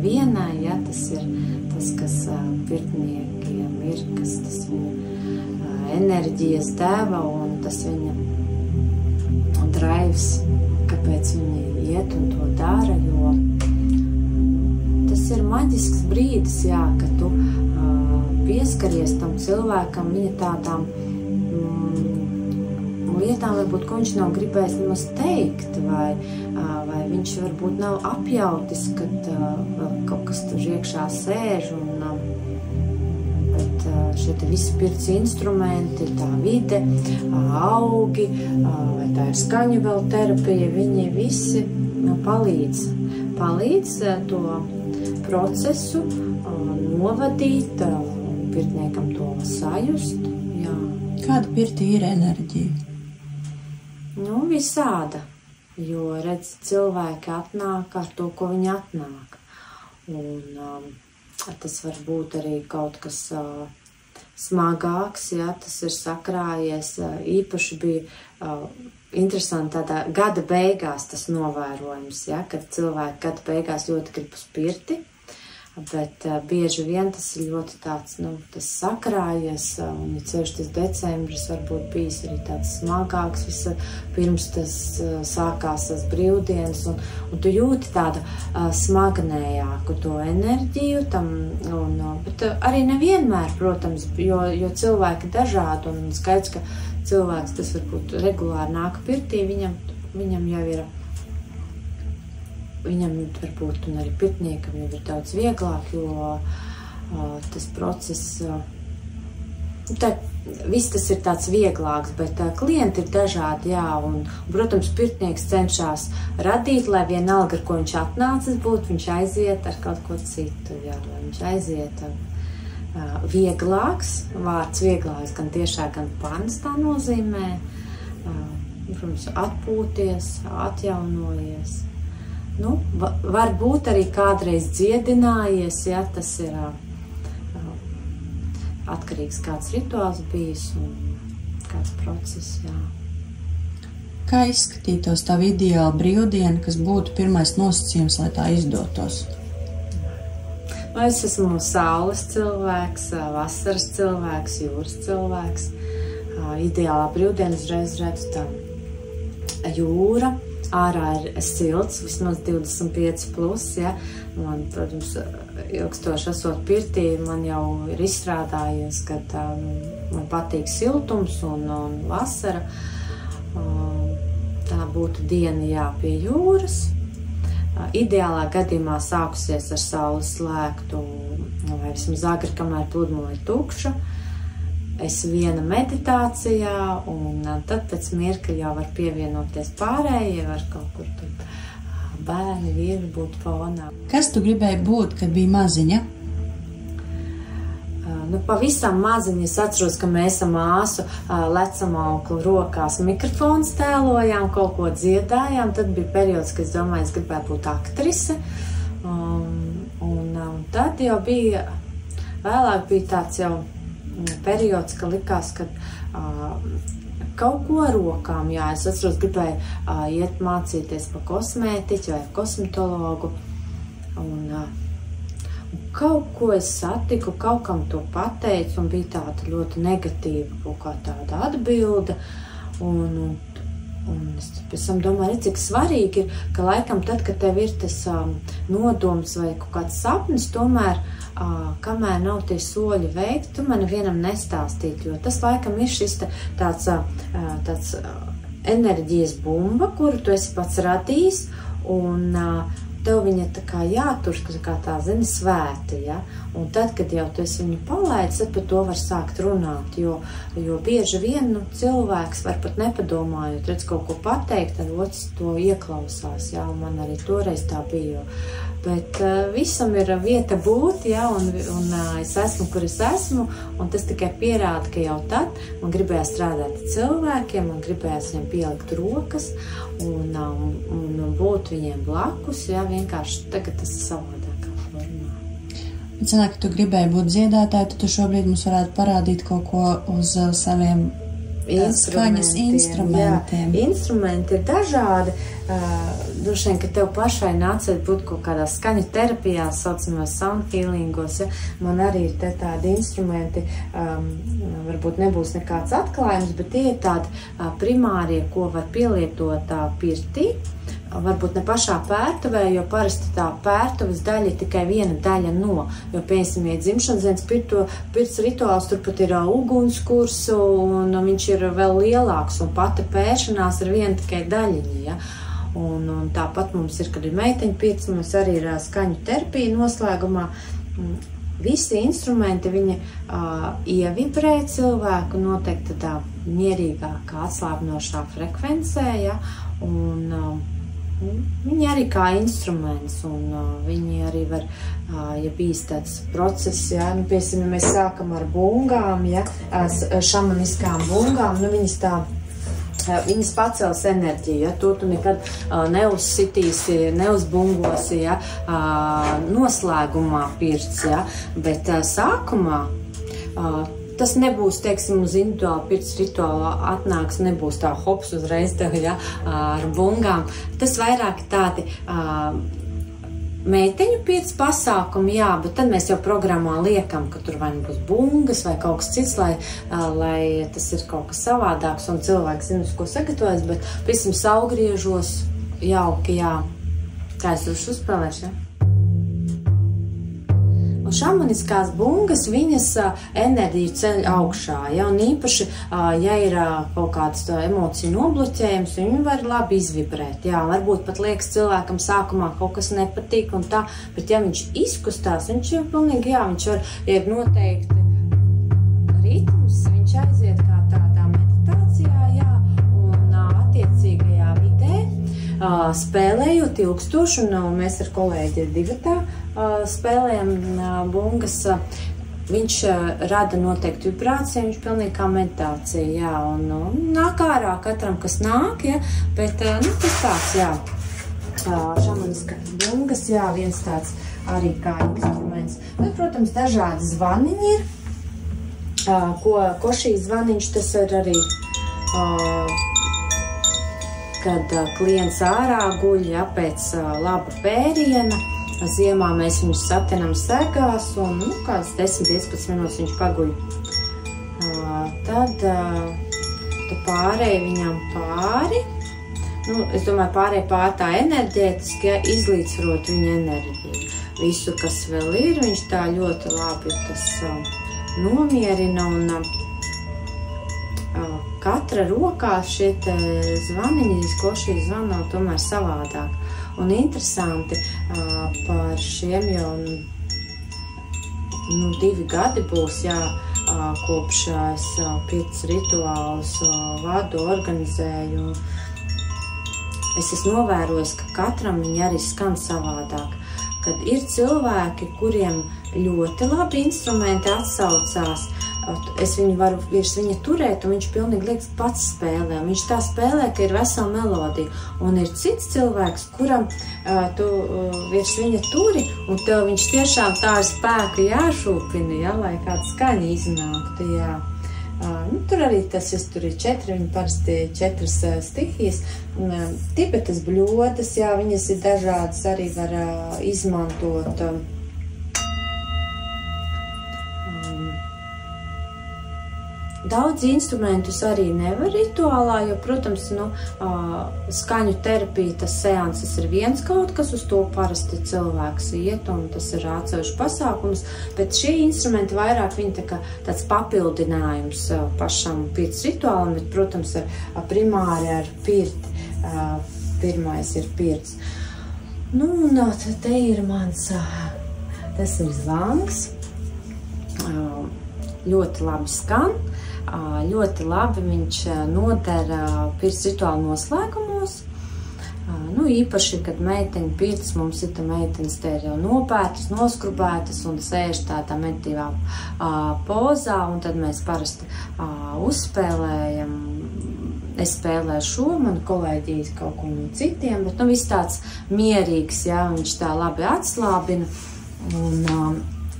vienai, ja? Tas ir tas, kas pirtniekiem ir, kas tas viņa enerģijas deva un tas viņa drives, kāpēc viņi iet un to dara, jo tas ir maģisks brīdis, jā, ka tu pieskaries tam cilvēkam, viņa tādām lietām, varbūt, ko viņš nav gribējis nemaz teikt, vai viņš varbūt nav apjautis, kad kaut kas tur iekšā sēž, bet šie te visi pirts instrumenti, tā vide, augi, vai tā ir skaņu vēl terapija, viņi visi palīdz to procesu novadīt, pirtniekam to sajust. Jā. Kāda pirtī ir enerģija? Visāda, jo, redz, cilvēki atnāk ar to, ko viņi atnāk. Un tas var būt arī kaut kas smagāks, ja, tas ir sakrājies. Īpaši bija interesanti tādā gada beigās tas novērojums, ja, kad cilvēki gada beigās ļoti grib uz pirti, bet bieži vien tas ir ļoti tāds, tas sakrājies, un ja ceļš tas decembris varbūt bijis arī tāds smagāks, pirms tas sākās tas brīvdienas, un tu jūti tādu smagnējāku to enerģiju, bet arī nevienmēr, protams, jo cilvēki dažādi, un skaidrs, ka cilvēks, tas varbūt regulāri nāk pirtī, viņam jau ir, viņam varbūt, un arī pirtniekam jau ir daudz vieglāk, jo tas process, viss tas ir tāds vieglāks, bet klienti ir dažādi, jā, un, protams, pirtnieks cenšas radīt, lai vienalga, ar ko viņš atnācis būt, viņš aiziet ar kaut ko citu, jā, lai viņš aiziet vieglāks, vārds vieglāks, gan tiešā, gan panas tā nozīmē, protams, atpūties, atjaunojies. Varbūt arī kādreiz dziedinājies, ja tas ir atkarīgs kāds rituāls bijis un kāds process, jā. Kā izskatītos tavu ideālu brīvdienu, kas būtu pirmais nosacījums, lai tā izdotos? Es esmu saules cilvēks, vasaras cilvēks, jūras cilvēks. Ideālā brīvdiena uzreiz redzu tā jūra. Ārā ir silts, vismaz 25+, ja. Man, protams, ilgstoši esot pirtī, man jau ir izstrādājies, ka man patīk siltums un vasara. Tā būtu diena, jā, pie jūras. Ideālā gadījumā sākusies ar saules slēgtu, vai vismaz agri, kamēr pludmale ir tukša. Es viena meditācijā, un tad pēc mirkļa jau var pievienoties pārējie, var kaut kur tur bērni, vīri būtu fonā. Kas tu gribēji būt, kad biji maziņa? Pavisam maziņi es atceros, ka mēs ar māsu lecamauklu rokās mikrofons tēlojām, kaut ko dziedājām. Tad bija periods, kad es domāju, es gribētu būt aktrise. Un tad jau bija, vēlāk bija tāds jau periods, ka likās, ka kaut ko ar rokām, jā, es atceros, gribēju iet mācīties pa kosmētiķu vai kosmetologu. Un kaut ko es satiku, kaut kam to pateicu, un bija tāda ļoti negatīva kaut kā tāda atbilde. Un es pēc tam domāju, cik svarīgi ir, ka laikam tad, kad tev ir tas nodoms vai kaut kāds sapnis, tomēr, kamēr nav tie soļi veikti, tu man vienam nestāstīt, jo tas laikam ir šis tāds enerģijas bumba, kuru tu esi pats radījis, un tev viņa tā kā jātur, tā zini, svēta, ja? Un tad, kad jau tu esi viņu palaidis, tad par to var sākt runāt, jo bieži vien cilvēks var pat nepadomājot, redz kaut ko pateikt, tad otrs to ieklausās, ja? Un man arī toreiz tā bija, bet visam ir vieta būt, ja? Un es esmu, kur es esmu, un tas tikai pierāda, ka jau tad man gribējās strādāt ar cilvēkiem, man gribējās viņiem pielikt rokas un būt viņiem blakus, ja? Vienkārši tagad tas ir savādākā formā. Bet sanāk, ka tu gribēji būt dziedātāji, tad tu šobrīd mums varētu parādīt kaut ko uz saviem skaņas instrumentiem. Jā, instrumenti ir dažādi. Droši vien, ka tev pašai nācēt būt kaut kādā skaņu terapijā, saucamās sound healingos, ja? Man arī ir te tādi instrumenti, varbūt nebūs nekāds atklājums, bet tie ir tādi primārie, ko var pielietot pirtī. Varbūt ne pašā pērtuvē, jo parasti tā pērtuves daļa ir tikai viena daļa no, jo, piemēram, ja dzimšanas dienas pirts rituāls, tur pat ir ugunskurs, un viņš ir vēl lielāks, un pati pēršanās ir viena tikai daļiņa, ja? Un tāpat mums ir, kad ir meiteņu pirts, mums arī ir skaņu terapija noslēgumā. Visi instrumenti, viņi ievibrē cilvēku noteikti tādā mierīgākā, atslābinošā frekvencē, ja? Un viņi arī kā instruments, un viņi arī var, ja bijis tāds process, ja, piemēram, mēs sākam ar bungām, ja, šamaniskām bungām, viņas pacels enerģiju, ja, to tu nekad neuzsitīsi, neuzbungosi, ja, noslēgumā pirts, ja, bet sākumā tas nebūs, teiksim, uz individuālu pirts rituālu atnāks, nebūs tā hops uzreiz tev, ja, ar bungām. Tas vairāk tādi meiteņu pirts pasākumi, jā, bet tad mēs jau programmā liekam, ka tur vai nebūs bungas vai kaut kas cits, lai tas ir kaut kas savādāks un cilvēks zina, uz ko sagatavojas, bet, piemēram, saulgriežos jauki, jā. Kā es uzspēlēšu, ja? Un šamaniskās bungas, viņas enerģiju ceļ augšā, ja, un īpaši, ja ir kaut kāds emociju nobloķējums, viņi var labi izvibrēt, jā, varbūt pat liekas cilvēkam sākumā kaut kas nepatīk un tā, bet ja viņš izkustās, viņš jau pilnīgi, jā, viņš ir noteikti ritms, viņš aiziet kā tādā meditācijā, jā, un attiecīgajā vidē, spēlējot ilgstoši, un mēs ar kolēģi divatā spēlējam bungas, viņš rada noteikti vibrāciju, viņš pilnīgi kā meditācija, jā, un nāk ārā katram, kas nāk, ja, bet, tas tāds, jā, šamaniska bungas, jā, viens tāds arī kā instruments. Bet, protams, dažādi zvaniņi ir, ko šī zvaniņš, tas ir arī, kad klients ārā guļ, ja, pēc laba pēriena. Ziemā mēs viņus satinam segās un, kāds 10-15 minūtes viņš paguļ. Tad pārēj viņam pāri. Es domāju, pārēj tā enerģētiski, ja, izlīdzvarot viņa enerģiju. Visu, kas vēl ir, viņš tā ļoti labi tas nomierina un katra rokā šie te zvaniņi, ko šī zvana tomēr savādāk. Un interesanti par šiem jau 2 gadi būs, jā, kopš es pirts rituālus vadu, organizēju. es esmu novērojis, ka katram viņi arī skan savādāk. Kad ir cilvēki, kuriem ļoti labi instrumenti atsaucās, es viņu varu virs viņa turēt, un viņš pilnīgi liekas pats spēlē. Viņš tā spēlē, ka ir vesela melodija. Un ir cits cilvēks, kuram tu virs viņa turi, un tev viņš tiešām tā ar spēku jāšūpina, ja, lai kāda skaņa iznāktu. Jā. Tur arī tur ir 4, viņi parasti 4 stihijas. Tibetas bļodas, jā, viņas ir dažādas, arī var izmantot. Daudz instrumentus arī nevar rituālā, jo, protams, skaņu terapija, tas seanses ir viens kaut kas, uz to parasti cilvēks iet, un tas ir atsevišķs pasākums, bet šie instrumenti vairāk viņi tāds papildinājums pašam pirts rituālam, bet, protams, primāri ar pirti. Pirmais ir pirts. Un te ir mans, tas ir zvangs, ļoti labi skan. Ļoti labi viņš nodara pirts rituālu noslēgumos. Īpaši, kad meiteņu pirts mums ir meitenes te jau nopētas, noskrubētas un sēž tādā meditīvā pozā, un tad mēs parasti uzspēlējam. Es spēlēju šo, man kolēģijas kaut ko no citiem, bet viss tāds mierīgs, jā, viņš tā labi atslābina.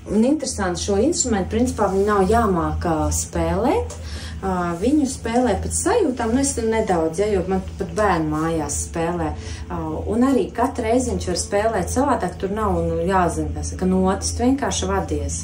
Un interesanti šo instrumentu, principā, viņi nav jāmāk spēlēt. Viņu spēlē pēc sajūtām, es nedaudz, ja, jo man pat bērni mājās spēlē. Un arī katru reizi viņš var spēlēt savādāk, tur nav jāzina, ka notis, tu vienkārši vadies.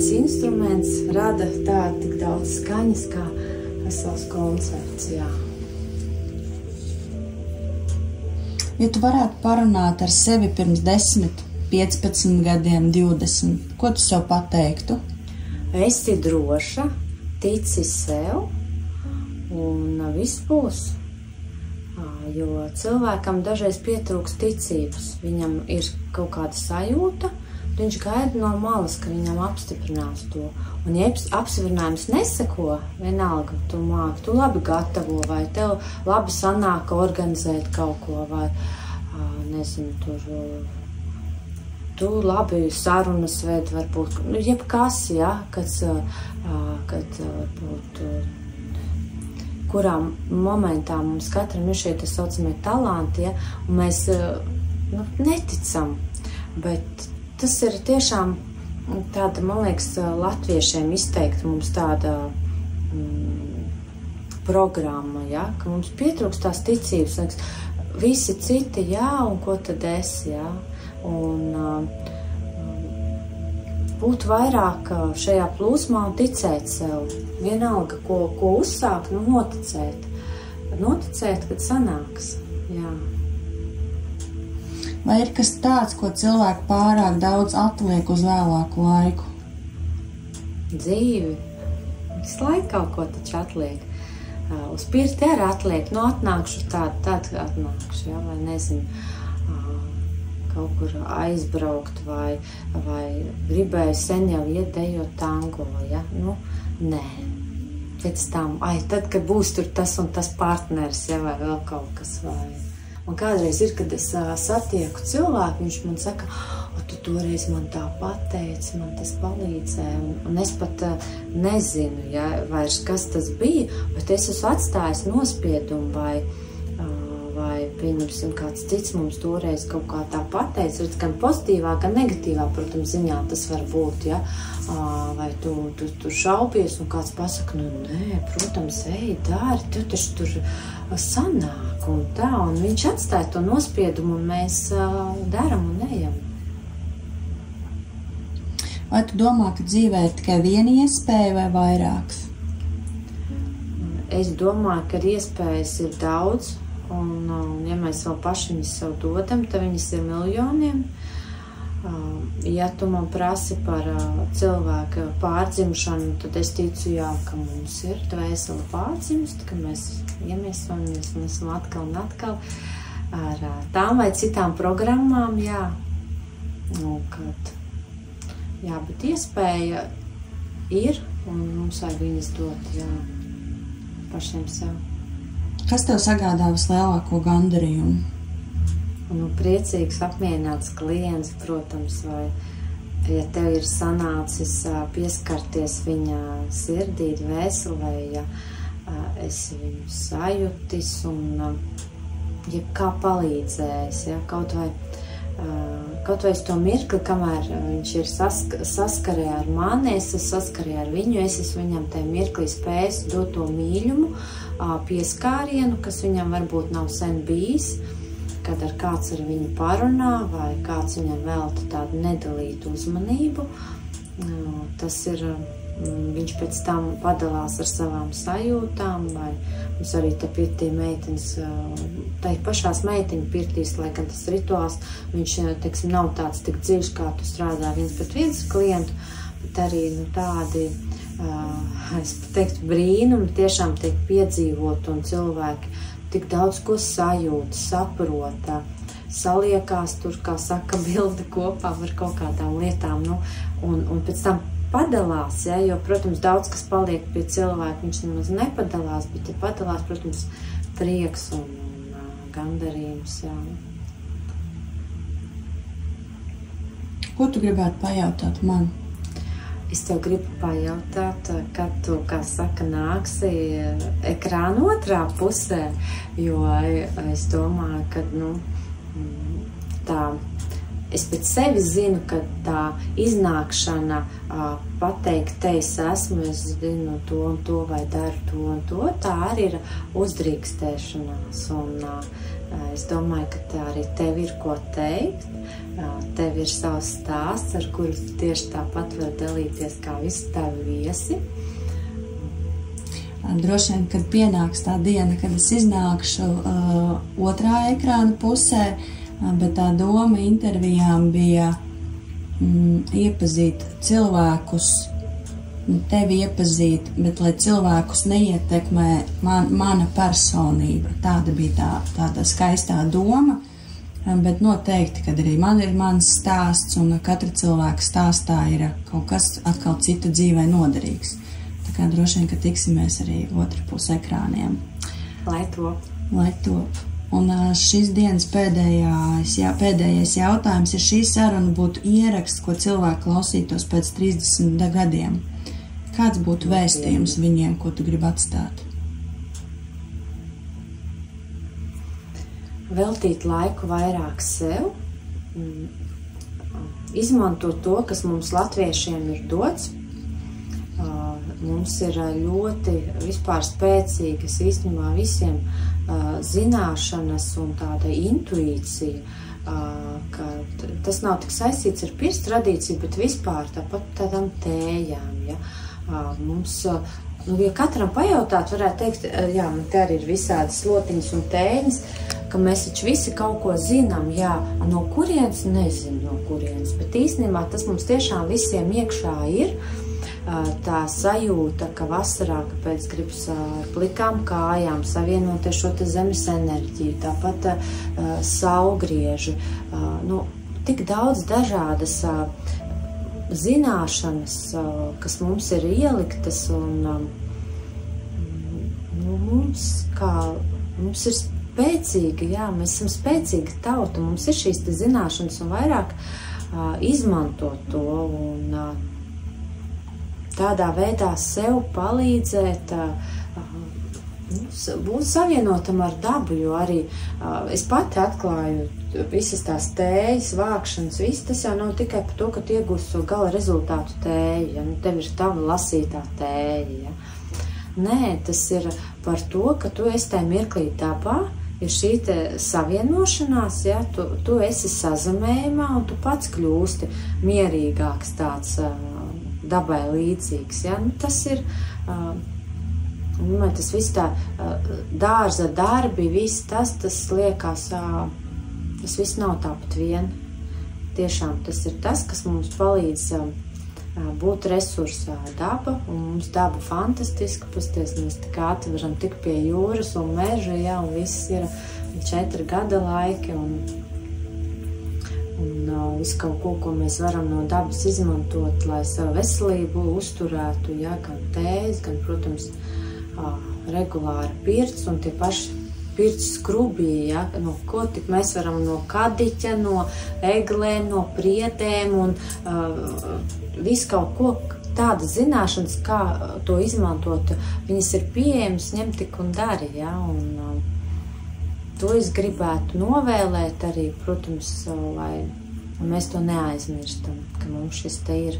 Instruments rada tik daudz skaņas, kā vesels koncerts, jā. Ja tu varētu parunāt ar sevi pirms 10, 15 gadiem, 20, ko tu sev pateiktu? Esi droša, tici sev, un viss būs. Jo cilvēkam dažreiz pietrūks ticības, viņam ir kaut kāda sajūta, viņš gaida no malas, ka viņam apstiprinās to. Un ja apstiprinājums neseko, vienalga, tu māki, tu labi gatavo, vai tev labi sanāk organizēt kaut ko, vai, nezinu, tu labi sarunas ved, varbūt, jebkas, ja, kad varbūt, kurā momentā mums katram ir šie tā saucamie talanti, ja, un mēs neticam, bet tas ir tiešām tāda, man liekas, latviešiem izteikti mums tāda programma, ja, ka mums pietrūkst tās ticības, liekas, visi citi, jā, un ko tad es, jā, un būt vairāk šajā plūsmā un ticēt sev, vienalga, ko uzsākt, noticēt, kad sanāks, jā. Vai ir kas tāds, ko cilvēki pārāk daudz atliek uz vēlāku laiku? Dzīvi. Visu laiku kaut ko taču atliek. Uz pirti arī atliek. Atnākšu tad atnākšu, ja, vai nezinu, kaut kur aizbraukt, vai gribēju sen jau iet dejot tango, ja? Nē. Pēc tam, tad, kad būs tur tas un tas partners, ja, vai vēl kaut kas, vai... Un kādreiz ir, kad es satieku cilvēku, viņš man saka, tu toreiz man tā pateici, man tas palīdzēja, un es pat nezinu, ja, vairs kas tas bija, bet es esmu atstājis nospiedumu, vai pieņemsim kāds cits mums toreiz kaut kā tā pateica, gan pozitīvā, gan negatīvā, protams, ziņā tas var būt, ja, vai tu šaubies, un kāds pasaka, nē, protams, ej, dari, tu taču tur sanāk, un tā, un viņš atstāja to nospiedumu, un mēs daram un ejam. Vai tu domā, ka dzīvē ir tikai viena iespēja vai vairākas? Es domāju, ka iespējas ir daudz, un ja mēs vēl paši viņas sev dodam, tad viņas ir miljoniem. Ja tu man prasi par cilvēku pārdzimšanu, tad es ticu, jā, ka mums ir dvēsele pārdzimst, ka mēs iemiesojamies un esam atkal un atkal ar tām vai citām programmām, jā. Jā, bet iespēja ir, un mums vajag viņas dot, jā, pašiem sev. Kas tev sagādā vislielāko gandarījumu? Priecīgs, apmierināts klients, protams, vai ja tev ir sanācis pieskarties viņa sirdī, dvēseli, vai ja esi viņu sajutis un jebkā palīdzējis, ja, kaut vai uz to mirkli, kamēr viņš ir saskarē ar mani, es esmu saskarē ar viņu, es esmu viņam tajā mirklī spējis dot to mīļumu, pieskārienu, kas viņam varbūt nav sen bijis, kad ar kāds ar viņu parunā, vai kāds viņam velta tādu nedalītu uzmanību. Tas ir, viņš pēc tam padalās ar savām sajūtām, vai mums arī te pirtī meitenes, tai pašās meiteņu pirtīs, lai gan tas rituāls, viņš, teiksim, nav tāds tik dziļš, kā tu strādā viens pret viens klientu, bet arī, tādi, es teiktu, brīnumi tiešām tiek piedzīvot, un cilvēki tik daudz ko sajūt, saprot, saliekās tur, kā saka, bildi kopā ar kaut kādām lietām, un pēc tam padalās, ja, jo, protams, daudz, kas paliek pie cilvēka, viņš nemaz nepadalās, bet ja padalās, protams, prieks un gandarījums, jā. Ko tu gribētu pajautāt man? Es tev gribu pajautāt, kad tu, kā saka, nāksi ekrāna otrā pusē, jo es domāju, ka, tā, es pēc sevis zinu, ka tā iznākšana pateikt, te es esmu, es zinu to un to, vai daru to un to, tā arī ir uzdrīkstēšanās, un es domāju, ka tā arī tev ir ko teikt. Tev ir savs stāsts, ar kuru tieši tāpat var dalīties kā visi tavi viesi. Droši vien, kad pienāks tā diena, kad es iznākšu otrā ekrāna pusē, bet tā doma intervijām bija iepazīt cilvēkus, tevi iepazīt, bet lai cilvēkus neietekmē mana personība. Tāda bija tāda skaistā doma. Bet noteikti, kad arī man ir mans stāsts, un katra cilvēka stāstā ir kaut kas atkal cita dzīvē noderīgs. Tā kā droši vien, ka tiksimies arī otru pus ekrāniem. Lai top. Lai top. Un šīs dienas pēdējais jautājums ir šī saruna būtu ieraksts, ko cilvēki klausītos pēc 30 gadiem. Kāds būtu vēstījums viņiem, ko tu gribi atstāt? Veltīt laiku vairāk sev, izmantot to, kas mums latviešiem ir dots. Mums ir ļoti vispār spēcīgas īstenībā visiem zināšanas un tāda intuīcija, ka tas nav tik saistīts ar pirkstu tradīciju, bet vispār tāpat tādām tējām. Ja? Mums, ja katram pajautāt, varētu teikt, jā, man te arī ir visādi slotiņas un tēņas, ka mēs taču visi kaut ko zinām, jā, no kurienes, nezinu no kurienes, bet īstenībā tas mums tiešām visiem iekšā ir, tā sajūta, ka vasarā, kāpēc gribas ar plikām kājām savienoties šo te zemes enerģiju, tāpat saulgrieži, tik daudz dažādas zināšanas, kas mums ir ieliktas, un mums ir spēcīgi, jā, mēs esam spēcīga tauta, mums ir šīs te zināšanas un vairāk izmantot to un tādā veidā sev palīdzēt, būt savienotam ar dabu, jo arī es pati atklāju visas tās tējas, vākšanas, viss tas jau nav tikai par to, ka tu iegūsi gala rezultātu tēju, ja, tev ir tava lasītā tēja, ja. Nē, tas ir par to, ka tu esi tajā mirklī dabā, ir šī te savienošanās, ja, tu esi sazemējumā un tu pats kļūsti mierīgāks tāds dabai līdzīgs, ja. Nu, tas ir, tas viss tā dārza darbi, viss tas liekas, tas viss nav tāpat vien. Tiešām tas ir tas, kas mums palīdz būt resursā daba, un mums daba fantastiska, pasties, mēs tik ātri varam tik pie jūras un meža, ja, un viss ir 4 gada laiki, un visu kaut ko mēs varam no dabas izmantot, lai savu veselību uzturētu, ja, gan tējas, gan, protams, regulāri pirts, un tie paši pirts skrubī, ja, no ko tik mēs varam no kadiķa, no eglēm, no priedēm, un visu kaut ko, tādas zināšanas, kā to izmantot, viņas ir pieejamas, ņem tik un dari, ja, un to es gribētu novēlēt arī, protams, lai mēs to neaizmirstam, ka mums šis te ir,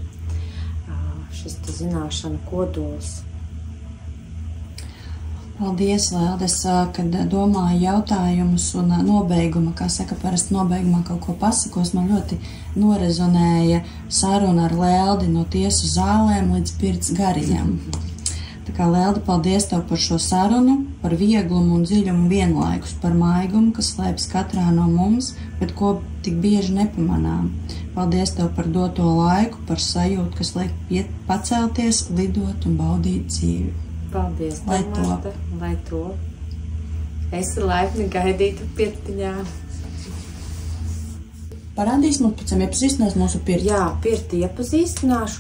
šis te zināšana kodols. Paldies, Leldes, kad domāju jautājumus un nobeiguma, kā saka, parasti nobeigumā kaut ko pasakos, man ļoti norezonēja saruna ar Leldi no tiesu zālēm līdz pirts gariņam. Tā kā, Leldi, paldies tev par šo sarunu, par vieglumu un dziļumu vienlaikus, par maigumu, kas slēpjas katrā no mums, bet ko tik bieži nepamanām. Paldies tev par doto laiku, par sajūtu, kas liek pacelties, lidot un baudīt dzīvi. Paldies, Marta, lai to. Esi laipni gaidīta pirtiņā. Parādīs mums pēc tam iepazīstinās mūsu pirti. Jā, pirti iepazīstināšu.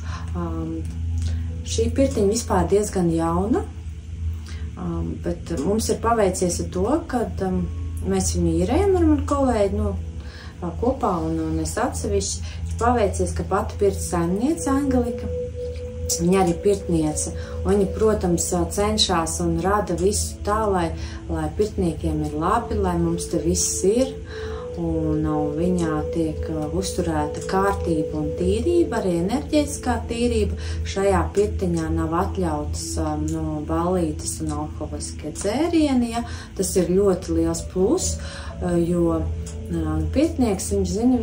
Šī pirtiņa vispār diezgan jauna, bet mums ir paveicies ar to, kad mēs viņu īrējam ar manu kolēģi kopā un es atsevišķi. Ir paveicies, ka pati pirts saimniece Angelika, viņa arī pirtniece, un viņa, protams, cenšas un rada visu tā, lai pirtniekiem ir labi, lai mums te viss ir, un viņā tiek uzturēta kārtība un tīrība, arī enerģētiskā tīrība. Šajā pirtiņā nav atļautas ballītes un alkoholiskie dzērieni, ja. Tas ir ļoti liels plus, jo pirtnieks, viņš zina,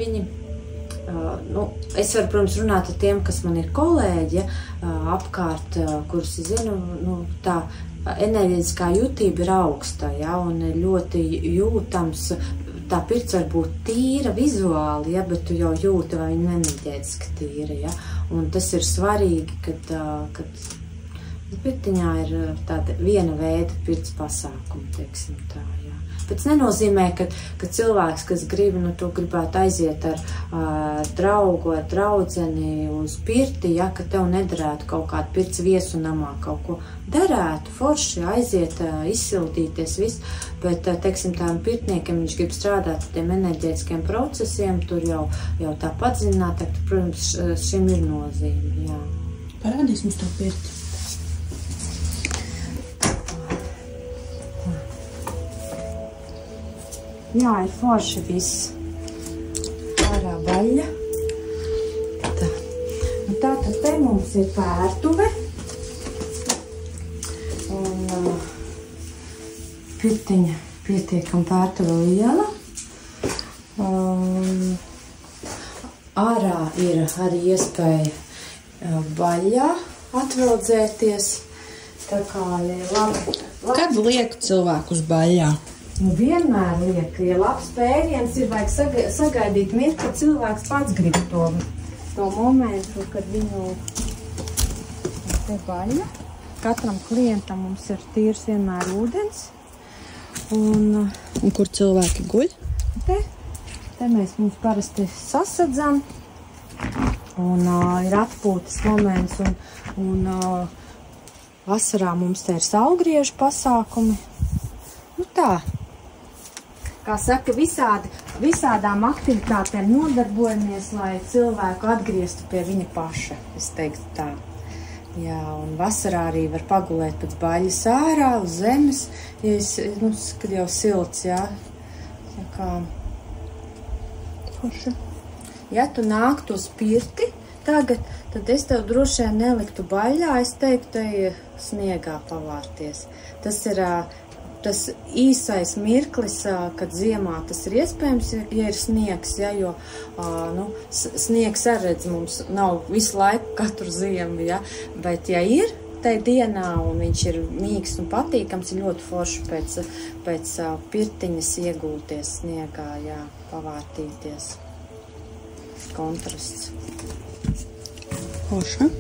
es varu, protams, runāt ar tiem, kas man ir kolēģi, apkārt, kurus es zinu, tā enerģētiskā jutība ir augsta, ja, un ļoti jūtams, tā pirts var būt tīra vizuāli, ja, bet tu jau jūti, vai viņa enerģētiski tīra, ja, un tas ir svarīgi, kad pirtiņā ir tāda viena veida pirts pasākuma, teiksim tā, jā. Bet tas nenozīmē, ka cilvēks, kas grib, tu gribētu aiziet ar draugu, ar draudzeni uz pirti, ja, ka tev nederētu kaut kādu pirts viesu namā kaut ko. Derētu, forši, aiziet, izsildīties, viss, bet, teiksim, tām pirtniekiem viņš grib strādāt ar tiem enerģētiskiem procesiem, tur jau tā padziļinātāk, protams, šim ir nozīme, jā. Parādīs mums to pirti. Jā, ir forši viss. Ārā baļļa. Tā. Un tātad te mums ir pērtuve. Un pirtiņa pietiekam pērtuve liela. Ārā ir arī iespēja baļļā atveldzēties. Tā kā labi. Kad liek cilvēku uz baļļā? Vienmēr liek, ja labs pēriens ir, vajag sagaidīt mirkli, ka cilvēks pats grib to momentu, kad viņu te baļļa. Katram klientam mums ir tīrs vienmēr ūdens. Un kur cilvēki guļ? Te mēs mums parasti sasadzam. Un ir atpūtas moments. Un vasarā mums te ir saulgriežu pasākumi. Nu tā. Kā saka, visādām aktivitātēm nodarbojamies, lai cilvēku atgrieztu pie viņa paša, es teiktu tā. Jā, un vasarā arī var pagulēt pēc baļas ārā, uz zemes, kad jau silts, jā. Tā kā... Forši. Ja tu nāktu uz pirti tagad, tad es tev droši vien neliktu baļā, es teiktu, sniegā pavārties. Tas ir... tas īsais mirklis, kad ziemā tas ir iespējams, ja ir sniegs, ja, jo sniegs arī redz mums nav visu laiku katru ziemu, ja, bet ja ir tai dienā un viņš ir mīgs un patīkams, ir ļoti forši pēc pirtiņas iegulties sniegā, jā, pavārtīties. Kontrasts. Forši.